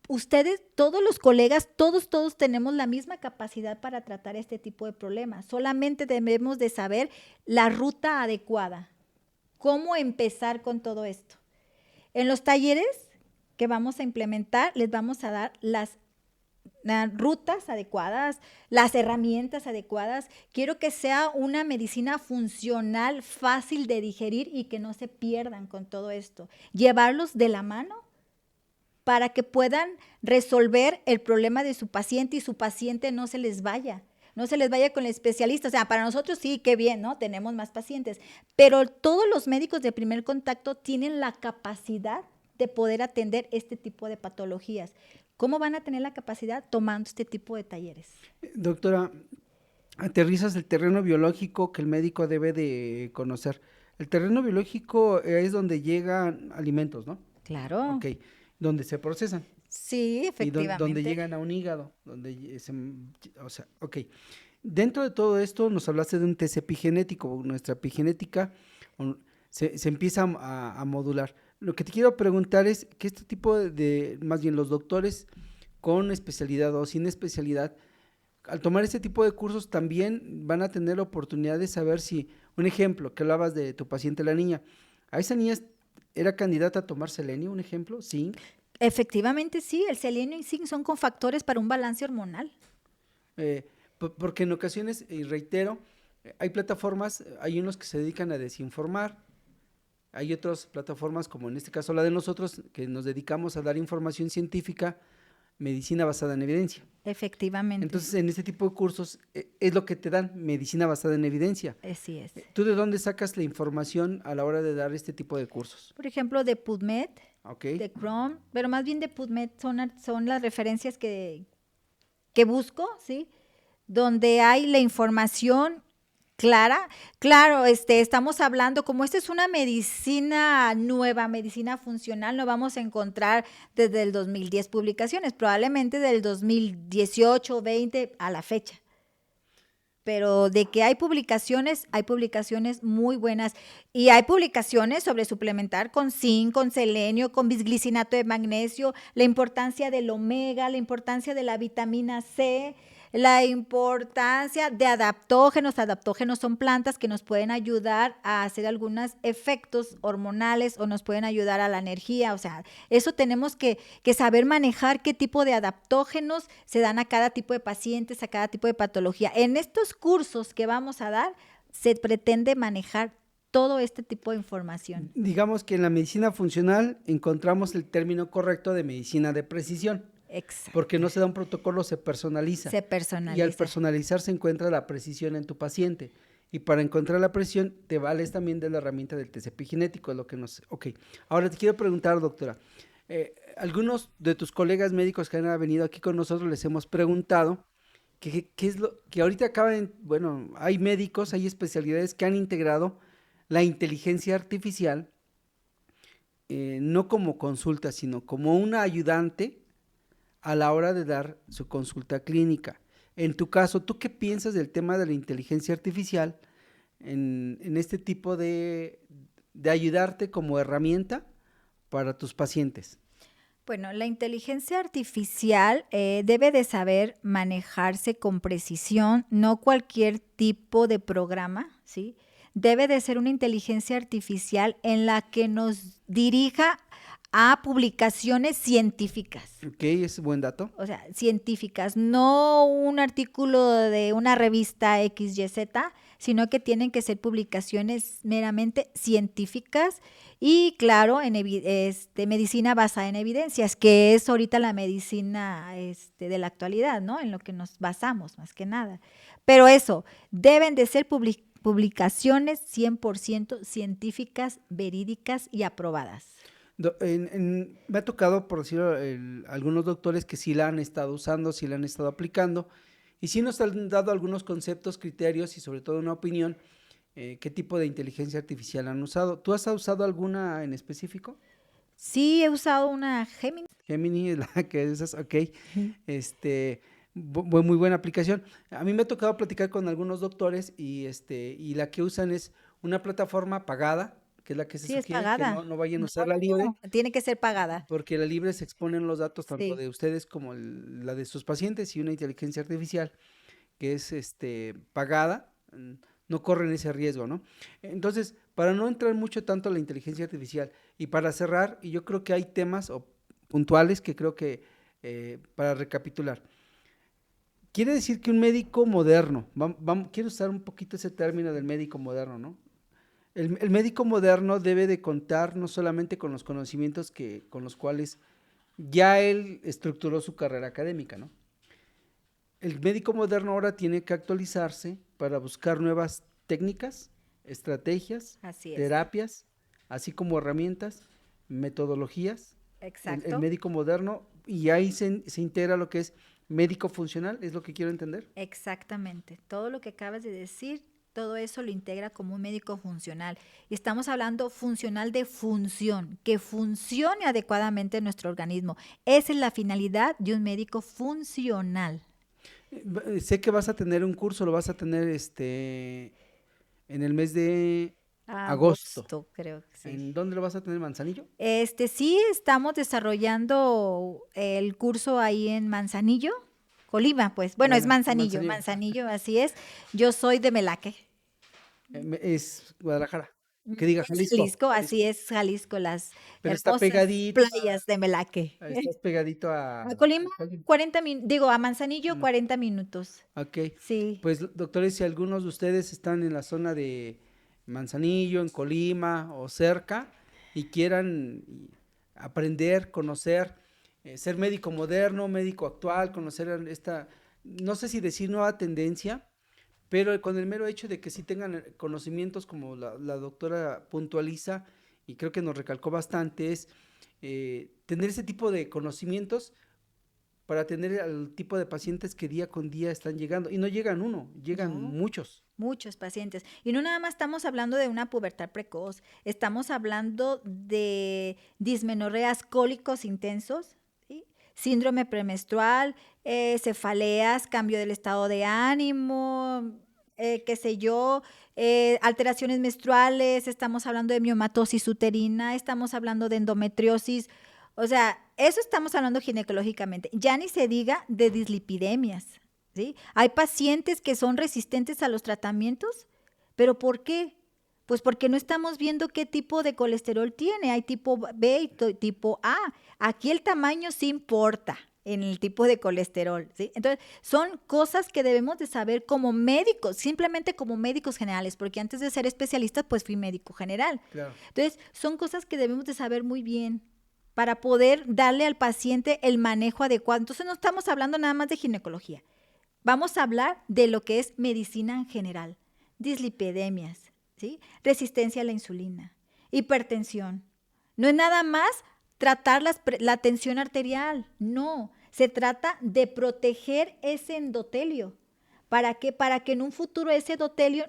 ustedes, todos los colegas, todos tenemos la misma capacidad para tratar este tipo de problemas. Solamente debemos de saber la ruta adecuada, cómo empezar con todo esto. En los talleres que vamos a implementar, les vamos a dar las rutas adecuadas, las herramientas adecuadas. Quiero que sea una medicina funcional, fácil de digerir y que no se pierdan con todo esto. Llevarlos de la mano para que puedan resolver el problema de su paciente y su paciente no se les vaya con el especialista. O sea, para nosotros sí, qué bien, ¿no? Tenemos más pacientes, pero todos los médicos de primer contacto tienen la capacidad de poder atender este tipo de patologías. ¿Cómo van a tener la capacidad? Tomando este tipo de talleres. Doctora, aterrizas el terreno biológico que el médico debe de conocer. El terreno biológico es donde llegan alimentos, ¿no? Claro. Ok, donde se procesan. Sí, efectivamente. Y donde llegan a un hígado, o sea, ok. Dentro de todo esto nos hablaste de un test epigenético, nuestra epigenética se empieza a modular. Lo que te quiero preguntar es que este tipo más bien los doctores con especialidad o sin especialidad, al tomar este tipo de cursos también van a tener la oportunidad de saber si, un ejemplo, que hablabas de tu paciente, la niña, ¿a esa niña era candidata a tomar selenio, un ejemplo? Sí. Efectivamente, sí, el selenio y zinc son cofactores para un balance hormonal. Porque en ocasiones, y reitero, hay plataformas, hay unos que se dedican a desinformar, hay otras plataformas como en este caso la de nosotros, que nos dedicamos a dar información científica, medicina basada en evidencia. Efectivamente. Entonces, en este tipo de cursos es lo que te dan, medicina basada en evidencia. Así es. ¿Tú de dónde sacas la información a la hora de dar este tipo de cursos? Por ejemplo, de PubMed, Okay. de Chrome, pero más bien de PubMed son las referencias que busco, ¿sí? Donde hay la información clara. Claro, estamos hablando, como esta es una medicina nueva, medicina funcional, no vamos a encontrar desde el 2010 publicaciones, probablemente del 2018, 20 a la fecha. Pero de que hay publicaciones muy buenas. Y hay publicaciones sobre suplementar con zinc, con selenio, con bisglicinato de magnesio, la importancia del omega, la importancia de la vitamina C, la importancia de adaptógenos. Adaptógenos son plantas que nos pueden ayudar a hacer algunos efectos hormonales o nos pueden ayudar a la energía. O sea, eso tenemos que saber manejar qué tipo de adaptógenos se dan a cada tipo de pacientes, a cada tipo de patología. En estos cursos que vamos a dar, se pretende manejar todo este tipo de información. Digamos que en la medicina funcional encontramos el término correcto de medicina de precisión. Exacto. Porque no se da un protocolo, se personaliza. Se personaliza. Y al personalizar se encuentra la precisión en tu paciente. Y para encontrar la precisión te vales también de la herramienta del test epigenético, es lo que nos... Ok, ahora te quiero preguntar, doctora, algunos de tus colegas médicos que han venido aquí con nosotros les hemos preguntado qué es lo que ahorita acaban, bueno, hay médicos, hay especialidades que han integrado la inteligencia artificial, no como consulta, sino como una ayudante a la hora de dar su consulta clínica. En tu caso, ¿tú qué piensas del tema de la inteligencia artificial en este tipo de ayudarte como herramienta para tus pacientes? Bueno, la inteligencia artificial debe de saber manejarse con precisión, no cualquier tipo de programa, ¿sí? Debe de ser una inteligencia artificial en la que nos dirija a publicaciones científicas. Ok, es buen dato. O sea, científicas, no un artículo de una revista XYZ, sino que tienen que ser publicaciones meramente científicas y, claro, en medicina basada en evidencias, que es ahorita la medicina de la actualidad, ¿no? En lo que nos basamos, más que nada. Pero eso, deben de ser publicaciones 100% científicas, verídicas y aprobadas. Me ha tocado, por decirlo, algunos doctores que sí la han estado usando, sí la han estado aplicando, y sí nos han dado algunos conceptos, criterios y sobre todo una opinión, qué tipo de inteligencia artificial han usado. ¿Tú has usado alguna en específico? Sí, he usado una Gemini. Gemini es la que usas, ok. muy buena aplicación. A mí me ha tocado platicar con algunos doctores y la que usan es una plataforma pagada, que es la que se Sí, es sugiere, que pagada. no vayan a No, usar la libre, tiene que ser pagada. porque la libre se exponen los datos tanto Sí, de ustedes como la de sus pacientes, y una inteligencia artificial que es pagada, no corren ese riesgo, ¿no? Entonces, para no entrar mucho tanto en la inteligencia artificial y para cerrar, y yo creo que hay temas puntuales que creo que para recapitular. Quiere decir que un médico moderno, quiero usar un poquito ese término del médico moderno, ¿no? El médico moderno debe de contar no solamente con los conocimientos con los cuales ya él estructuró su carrera académica, ¿no? El médico moderno ahora tiene que actualizarse para buscar nuevas técnicas, estrategias, así es. terapias, así como herramientas, metodologías. El Exacto. médico moderno, y ahí se integra lo que es médico funcional, es lo que quiero entender. Exactamente. Todo lo que acabas de decir, todo eso lo integra como un médico funcional. Y estamos hablando funcional de función, que funcione adecuadamente nuestro organismo. Esa es la finalidad de un médico funcional. Sé que vas a tener un curso, lo vas a tener en el mes de agosto. Agosto, creo que sí. ¿En dónde lo vas a tener, Manzanillo? Sí, estamos desarrollando el curso ahí en Manzanillo, Colima, pues. Bueno, es Manzanillo, Manzanillo. Manzanillo, así es. Yo soy de Melaque. Es Guadalajara. Que diga Jalisco. Jalisco, así es, Jalisco, las Pero está hermosas pegadito, playas de Melaque. estás pegadito A Colima, a Colima. 40 minutos, digo, a Manzanillo, Mm, 40 minutos. Ok, Sí, pues doctores, si algunos de ustedes están en la zona de Manzanillo, en Colima o cerca y quieran aprender, conocer, ser médico moderno, médico actual, conocer no sé si decir nueva tendencia, pero con el mero hecho de que sí tengan conocimientos como la doctora puntualiza y creo que nos recalcó bastante, es tener ese tipo de conocimientos para tener al tipo de pacientes que día con día están llegando. Y no llegan uno, llegan no, muchos. muchos pacientes. Y no nada más estamos hablando de una pubertad precoz, estamos hablando de dismenorreas, cólicos intensos, ¿sí? Síndrome premenstrual, cefaleas, cambio del estado de ánimo, qué sé yo, alteraciones menstruales, estamos hablando de miomatosis uterina, estamos hablando de endometriosis. O sea, eso estamos hablando ginecológicamente. Ya ni se diga de dislipidemias. ¿Sí? Hay pacientes que son resistentes a los tratamientos, pero ¿por qué? Pues porque no estamos viendo qué tipo de colesterol tiene. Hay tipo B y tipo A. Aquí el tamaño sí importa en el tipo de colesterol, ¿sí? Entonces, son cosas que debemos de saber como médicos, simplemente como médicos generales, porque antes de ser especialistas, pues fui médico general. Claro. Entonces, son cosas que debemos de saber muy bien para poder darle al paciente el manejo adecuado. Entonces, no estamos hablando nada más de ginecología. Vamos a hablar de lo que es medicina en general, dislipidemias, ¿sí? Resistencia a la insulina, hipertensión. No es nada más tratar la tensión arterial, no. Se trata de proteger ese endotelio. ¿Para qué? Para que en un futuro ese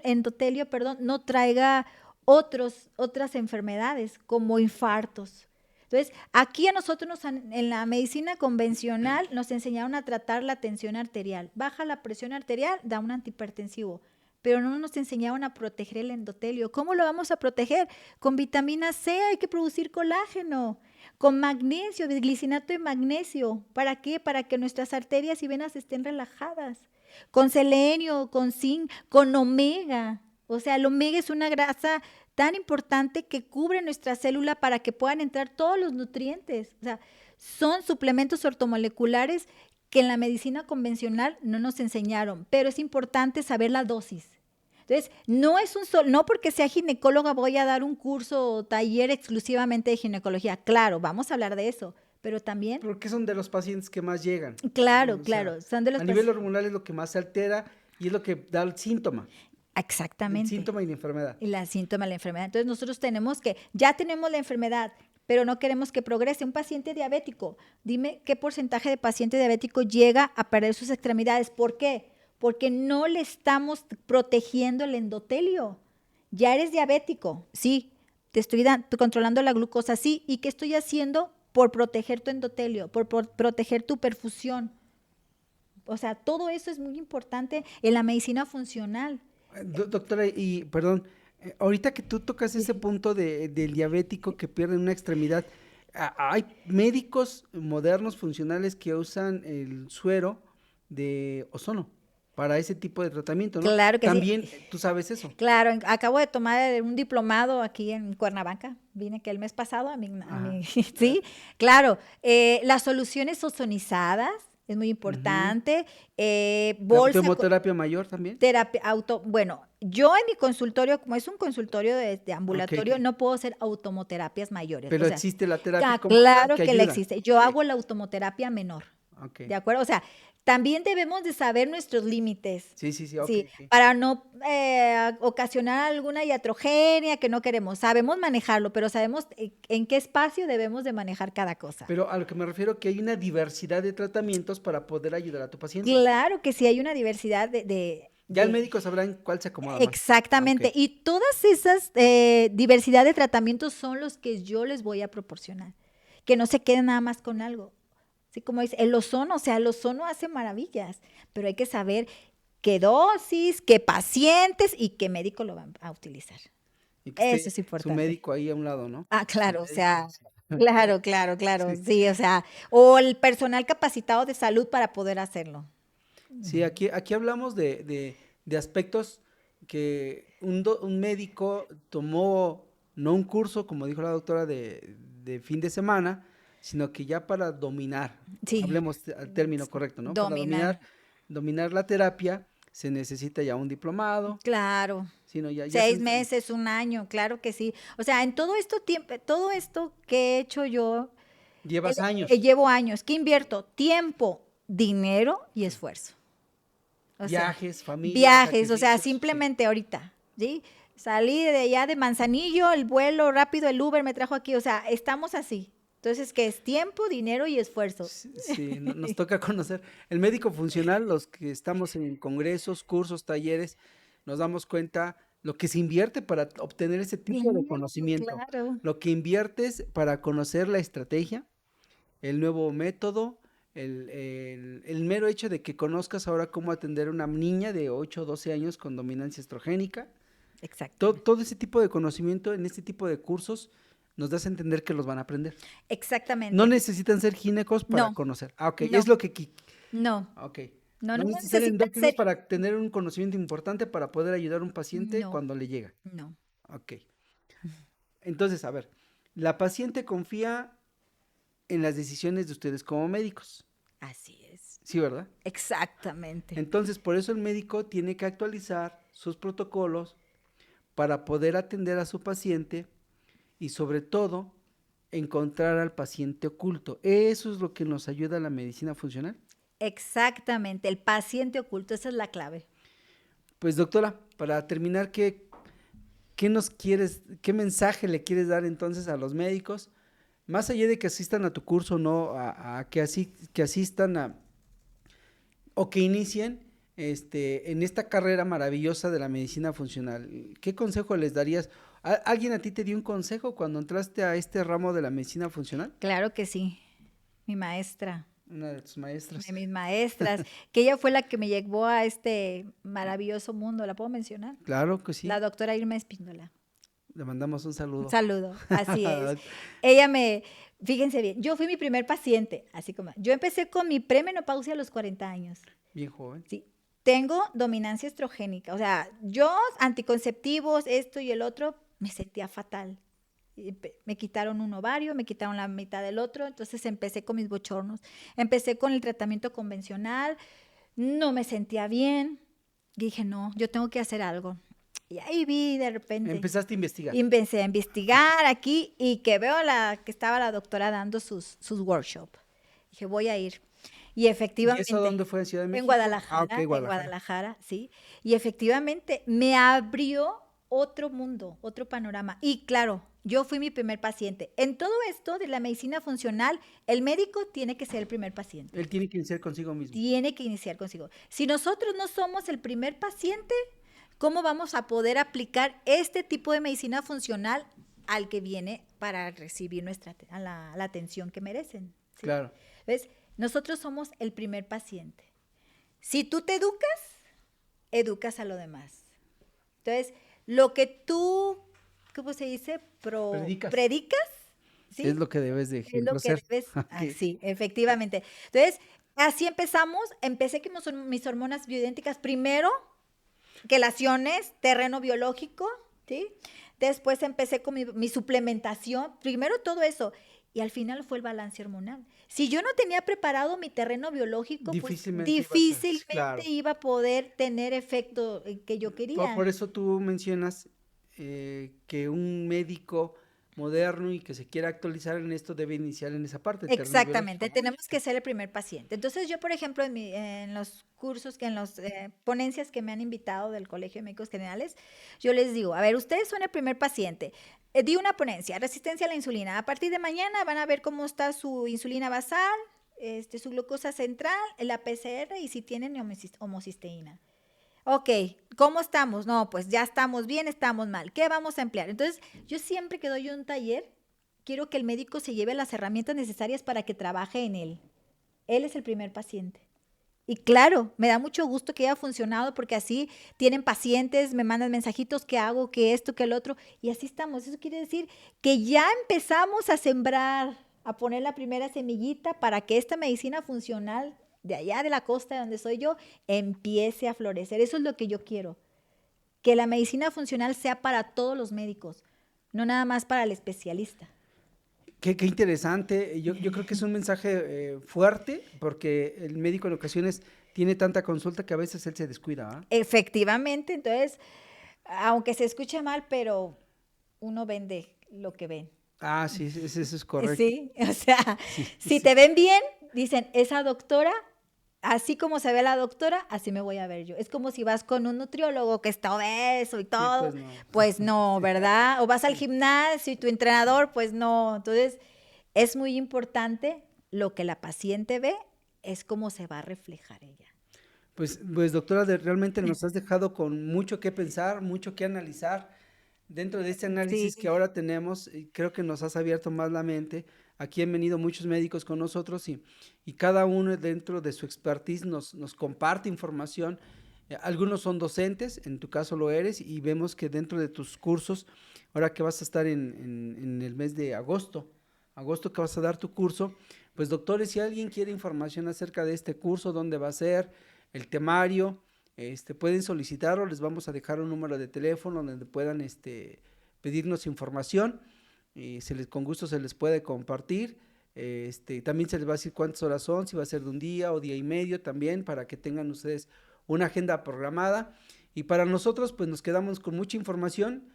endotelio, no traiga otras enfermedades como infartos. Entonces, aquí a nosotros en la medicina convencional nos enseñaron a tratar la tensión arterial. Baja la presión arterial, da un antihipertensivo, pero no nos enseñaron a proteger el endotelio. ¿Cómo lo vamos a proteger? Con vitamina C hay que producir colágeno, con magnesio, glicinato de magnesio. ¿Para qué? Para que nuestras arterias y venas estén relajadas. Con selenio, con zinc, con omega. O sea, el omega es una grasa tan importante que cubre nuestra célula para que puedan entrar todos los nutrientes. O sea, son suplementos ortomoleculares que en la medicina convencional no nos enseñaron, pero es importante saber la dosis. Entonces, no porque sea ginecóloga voy a dar un curso o taller exclusivamente de ginecología. Claro, vamos a hablar de eso, pero también, Porque son de los pacientes que más llegan. claro, O sea, claro, son de los a nivel hormonal es lo que más se altera y es lo que da el síntoma. El Exactamente. síntoma y la enfermedad. Y la síntoma de la enfermedad. Entonces nosotros ya tenemos la enfermedad, pero no queremos que progrese. Un paciente diabético, dime qué porcentaje de paciente diabético llega a perder sus extremidades. ¿Por qué? Porque no le estamos protegiendo el endotelio. Ya eres diabético, sí, te estoy controlando la glucosa, sí. ¿Y qué estoy haciendo por proteger tu endotelio, por proteger tu perfusión? o sea, todo eso es muy importante en la medicina funcional. Doctora, y perdón, ahorita que tú tocas ese punto del diabético que pierde una extremidad, hay médicos modernos funcionales que usan el suero de ozono para ese tipo de tratamiento, ¿no? Claro que También, sí. tú sabes eso. Claro, acabo de tomar un diplomado aquí en Cuernavaca, vine que el mes pasado sí, claro, las soluciones ozonizadas es muy importante, La bolsa, autohemoterapia mayor también. terapia, bueno, yo en mi consultorio, como es un consultorio de ambulatorio, Ok. no puedo hacer automoterapias mayores, Pero o sea, existe la terapia como tal claro que que la ayuda. existe, yo hago la automoterapia menor. Ok. ¿De acuerdo? O sea, también debemos de saber nuestros límites. Sí, ok, Sí, ok. para no ocasionar alguna iatrogenia que no queremos. Sabemos manejarlo, pero sabemos en qué espacio debemos de manejar cada cosa. Pero a lo que me refiero que hay una diversidad de tratamientos para poder ayudar a tu paciente. Claro que sí hay una diversidad Ya el médico sabrá en cuál se acomoda más. Exactamente. Ok. Y todas esas diversidad de tratamientos son los que yo les voy a proporcionar. Que no se queden nada más con algo. Así como dice, el ozono, o sea, el ozono hace maravillas, pero hay que saber qué dosis, qué pacientes y qué médico lo van a utilizar. Y que Eso esté es su importante. médico ahí a un lado, ¿no? Ah, Su claro, o médico, sea, sí. claro, Sí. sí, o sea, o el personal capacitado de salud para poder hacerlo. Sí, aquí hablamos de aspectos que un médico tomó, no un curso, como dijo la doctora, de fin de semana, sino que ya para dominar, Sí, hablemos al término correcto, ¿no? Para dominar, dominar la terapia se necesita ya un diplomado, claro. sino ya 6 meses, un año, claro que sí. O sea, en todo esto tiempo, todo esto que he hecho yo, llevas años, llevo años. ¿Qué invierto? Tiempo, dinero y esfuerzo. O sea, viajes, familia, viajes, o sea, sacrificios, sí. simplemente ahorita, ¿sí? Salí de allá de Manzanillo, el vuelo rápido, el Uber me trajo aquí, o sea, estamos así. Entonces, ¿qué es? Tiempo, dinero y esfuerzo. Sí, nos toca conocer. El médico funcional, los que estamos en congresos, cursos, talleres, nos damos cuenta lo que se invierte para obtener ese tipo de conocimiento, Claro. lo que inviertes para conocer la estrategia, el nuevo método, el mero hecho de que conozcas ahora cómo atender a una niña de 8 o 12 años con dominancia estrogénica. Exacto. Todo ese tipo de conocimiento en este tipo de cursos nos das a entender que los van a aprender. No Exactamente. necesitan ser ginecos para No, conocer. Ah, ok, no, es lo que... no, Ok. no No necesitan ser necesitan endocrinos ser. para tener un conocimiento importante para poder ayudar a un paciente No, cuando le llega. no. Ok. Entonces, a ver, la paciente confía en las decisiones de ustedes como médicos. Así es. Sí, ¿verdad? Exactamente. Entonces, por eso el médico tiene que actualizar sus protocolos para poder atender a su paciente y sobre todo encontrar al paciente oculto. Eso es lo que nos ayuda a la medicina funcional. Exactamente. El paciente oculto, esa es la clave. Pues doctora, para terminar, qué mensaje le quieres dar entonces a los médicos? Más allá de que asistan a tu curso, no, que asistan o que inicien en esta carrera maravillosa de la medicina funcional. ¿Qué consejo les darías? ¿Alguien a ti te dio un consejo cuando entraste a este ramo de la medicina funcional? Claro que sí. Mi maestra, Una de tus maestras. de mis maestras, que ella fue la que me llevó a este maravilloso mundo. ¿La puedo mencionar? Claro que sí. La doctora Irma Espíndola. Le mandamos un Un saludo. saludo, así es. Fíjense bien, yo fui mi primer paciente, así como, yo empecé con mi premenopausia a los 40 años. Bien joven. Sí, tengo dominancia estrogénica, o sea, yo anticonceptivos, esto y el otro, me sentía fatal. Me quitaron un ovario, me quitaron la mitad del otro, entonces empecé con mis bochornos. Empecé con el tratamiento convencional, no me sentía bien. Dije, no, yo tengo que hacer algo. Y ahí vi de repente. Empezaste a investigar. Y empecé a investigar aquí y que veo que estaba la doctora dando sus workshops. Dije, voy a ir. Y efectivamente. ¿Y eso dónde fue? ¿En Ciudad de México? En Guadalajara, Ok, en Guadalajara, sí. Y efectivamente me abrió otro mundo, otro panorama. Y claro, yo fui mi primer paciente. En todo esto de la medicina funcional, el médico tiene que ser el primer paciente. Él tiene que iniciar consigo mismo. Tiene que iniciar consigo. Si nosotros no somos el primer paciente, ¿cómo vamos a poder aplicar este tipo de medicina funcional al que viene para recibir la atención que merecen? ¿Sí? Claro. ¿Ves? Nosotros somos el primer paciente. Si tú te educas a lo demás. Entonces, lo que tú, ¿cómo se dice? Predicas, ¿sí? Es lo que debes de Es lo que hacer. debes, sí, efectivamente. Entonces, así empecé con mis hormonas bioidénticas, primero, quelaciones, terreno biológico, ¿sí? Después empecé con mi suplementación, primero todo eso, y al final fue el balance hormonal. Si yo no tenía preparado mi terreno biológico, Difícilmente pues ibas a- difícilmente claro. iba a poder tener efecto que yo quería. Por eso tú mencionas que un médico moderno y que se quiera actualizar en esto debe iniciar en esa parte. el terreno Exactamente, biológico. tenemos que ser el primer paciente. Entonces yo, por ejemplo, en los cursos, en las ponencias que me han invitado del Colegio de Médicos Generales, yo les digo, a ver, ustedes son el primer paciente. Di una ponencia, resistencia a la insulina. A partir de mañana van a ver cómo está su insulina basal, su glucosa central, la PCR y si tienen homocisteína. Ok, ¿cómo estamos? No, pues ya estamos bien, estamos mal. ¿Qué vamos a emplear? Entonces, yo siempre que doy un taller, quiero que el médico se lleve las herramientas necesarias para que trabaje en él. Él es el primer paciente. Y claro, me da mucho gusto que haya funcionado porque así tienen pacientes, me mandan mensajitos, ¿qué hago? ¿Qué esto? ¿Qué el otro? Y así estamos. Eso quiere decir que ya empezamos a sembrar, a poner la primera semillita para que esta medicina funcional de allá de la costa de donde soy yo empiece a florecer. Eso es lo que yo quiero. Que la medicina funcional sea para todos los médicos, no nada más para el especialista. Qué interesante. Yo creo que es un mensaje fuerte porque el médico en ocasiones tiene tanta consulta que a veces él se descuida. ¿Ah? Efectivamente, entonces, aunque se escuche mal, pero uno vende lo que ven. Ah, sí, eso es correcto. Sí, o sea, Sí, si sí. te ven bien, dicen, esa doctora, así como se ve la doctora, así me voy a ver yo. Es como si vas con un nutriólogo que está obeso y todo, pues no. pues no, ¿verdad? O vas al gimnasio y tu entrenador, pues no. Entonces, es muy importante lo que la paciente ve, es cómo se va a reflejar ella. Pues doctora, realmente nos has dejado con mucho que pensar, mucho que analizar. Dentro de este análisis Sí, que ahora tenemos, creo que nos has abierto más la mente. Aquí han venido muchos médicos con nosotros y cada uno dentro de su expertise nos comparte información. Algunos son docentes, en tu caso lo eres, y vemos que dentro de tus cursos, ahora que vas a estar en el mes de agosto que vas a dar tu curso, pues doctores, si alguien quiere información acerca de este curso, dónde va a ser, el temario, pueden solicitarlo, les vamos a dejar un número de teléfono donde puedan pedirnos información, con gusto se les puede compartir, también se les va a decir cuántas horas son, si va a ser de un día o día y medio también, para que tengan ustedes una agenda programada, y para nosotros pues nos quedamos con mucha información,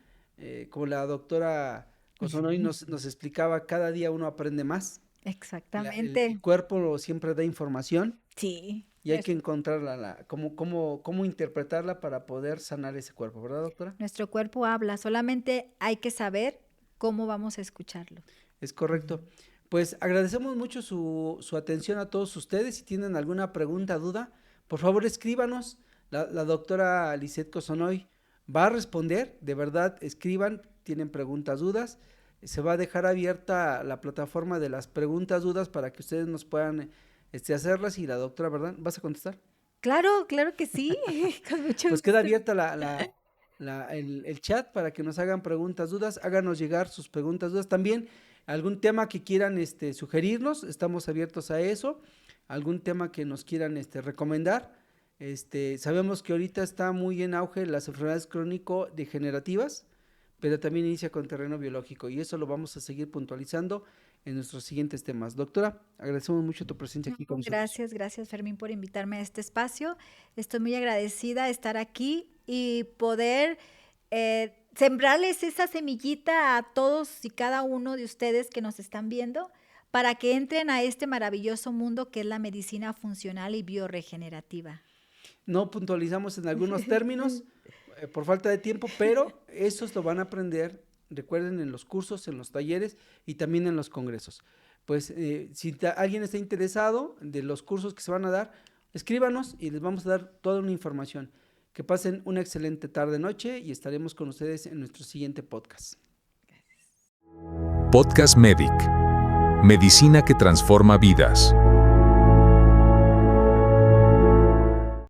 como la doctora Cosonoy nos explicaba, cada día uno aprende más. exactamente. El cuerpo siempre da información. Sí. Y hay que encontrarla, cómo interpretarla para poder sanar ese cuerpo, ¿verdad, doctora? Nuestro cuerpo habla, solamente hay que saber cómo vamos a escucharlo. Es correcto. Pues agradecemos mucho su atención a todos ustedes. Si tienen alguna pregunta, duda, por favor escríbanos. La doctora Lisette Cosonoy va a responder, de verdad, escriban, tienen preguntas, dudas. Se va a dejar abierta la plataforma de las preguntas, dudas para que ustedes nos puedan hacerlas y la doctora, ¿verdad? ¿Vas a contestar? Claro, claro que sí, con mucho Pues queda gusto. abierta el chat para que nos hagan preguntas, dudas, háganos llegar sus preguntas, dudas. También algún tema que quieran sugerirnos, estamos abiertos a eso, algún tema que nos quieran recomendar. Sabemos que ahorita está muy en auge las enfermedades crónico-degenerativas, pero también inicia con terreno biológico y eso lo vamos a seguir puntualizando en nuestros siguientes temas. Doctora, agradecemos mucho tu presencia aquí con nosotros. Gracias Fermín por invitarme a este espacio. Estoy muy agradecida de estar aquí y poder sembrarles esa semillita a todos y cada uno de ustedes que nos están viendo para que entren a este maravilloso mundo que es la medicina funcional y bioregenerativa. No puntualizamos en algunos términos por falta de tiempo, pero esos lo van a aprender, recuerden, en los cursos, en los talleres y también en los congresos. Pues si alguien está interesado de los cursos que se van a dar, escríbanos y les vamos a dar toda una información. Que pasen una excelente tarde-noche y estaremos con ustedes en nuestro siguiente podcast. Podcast Medic. Medicina que transforma vidas.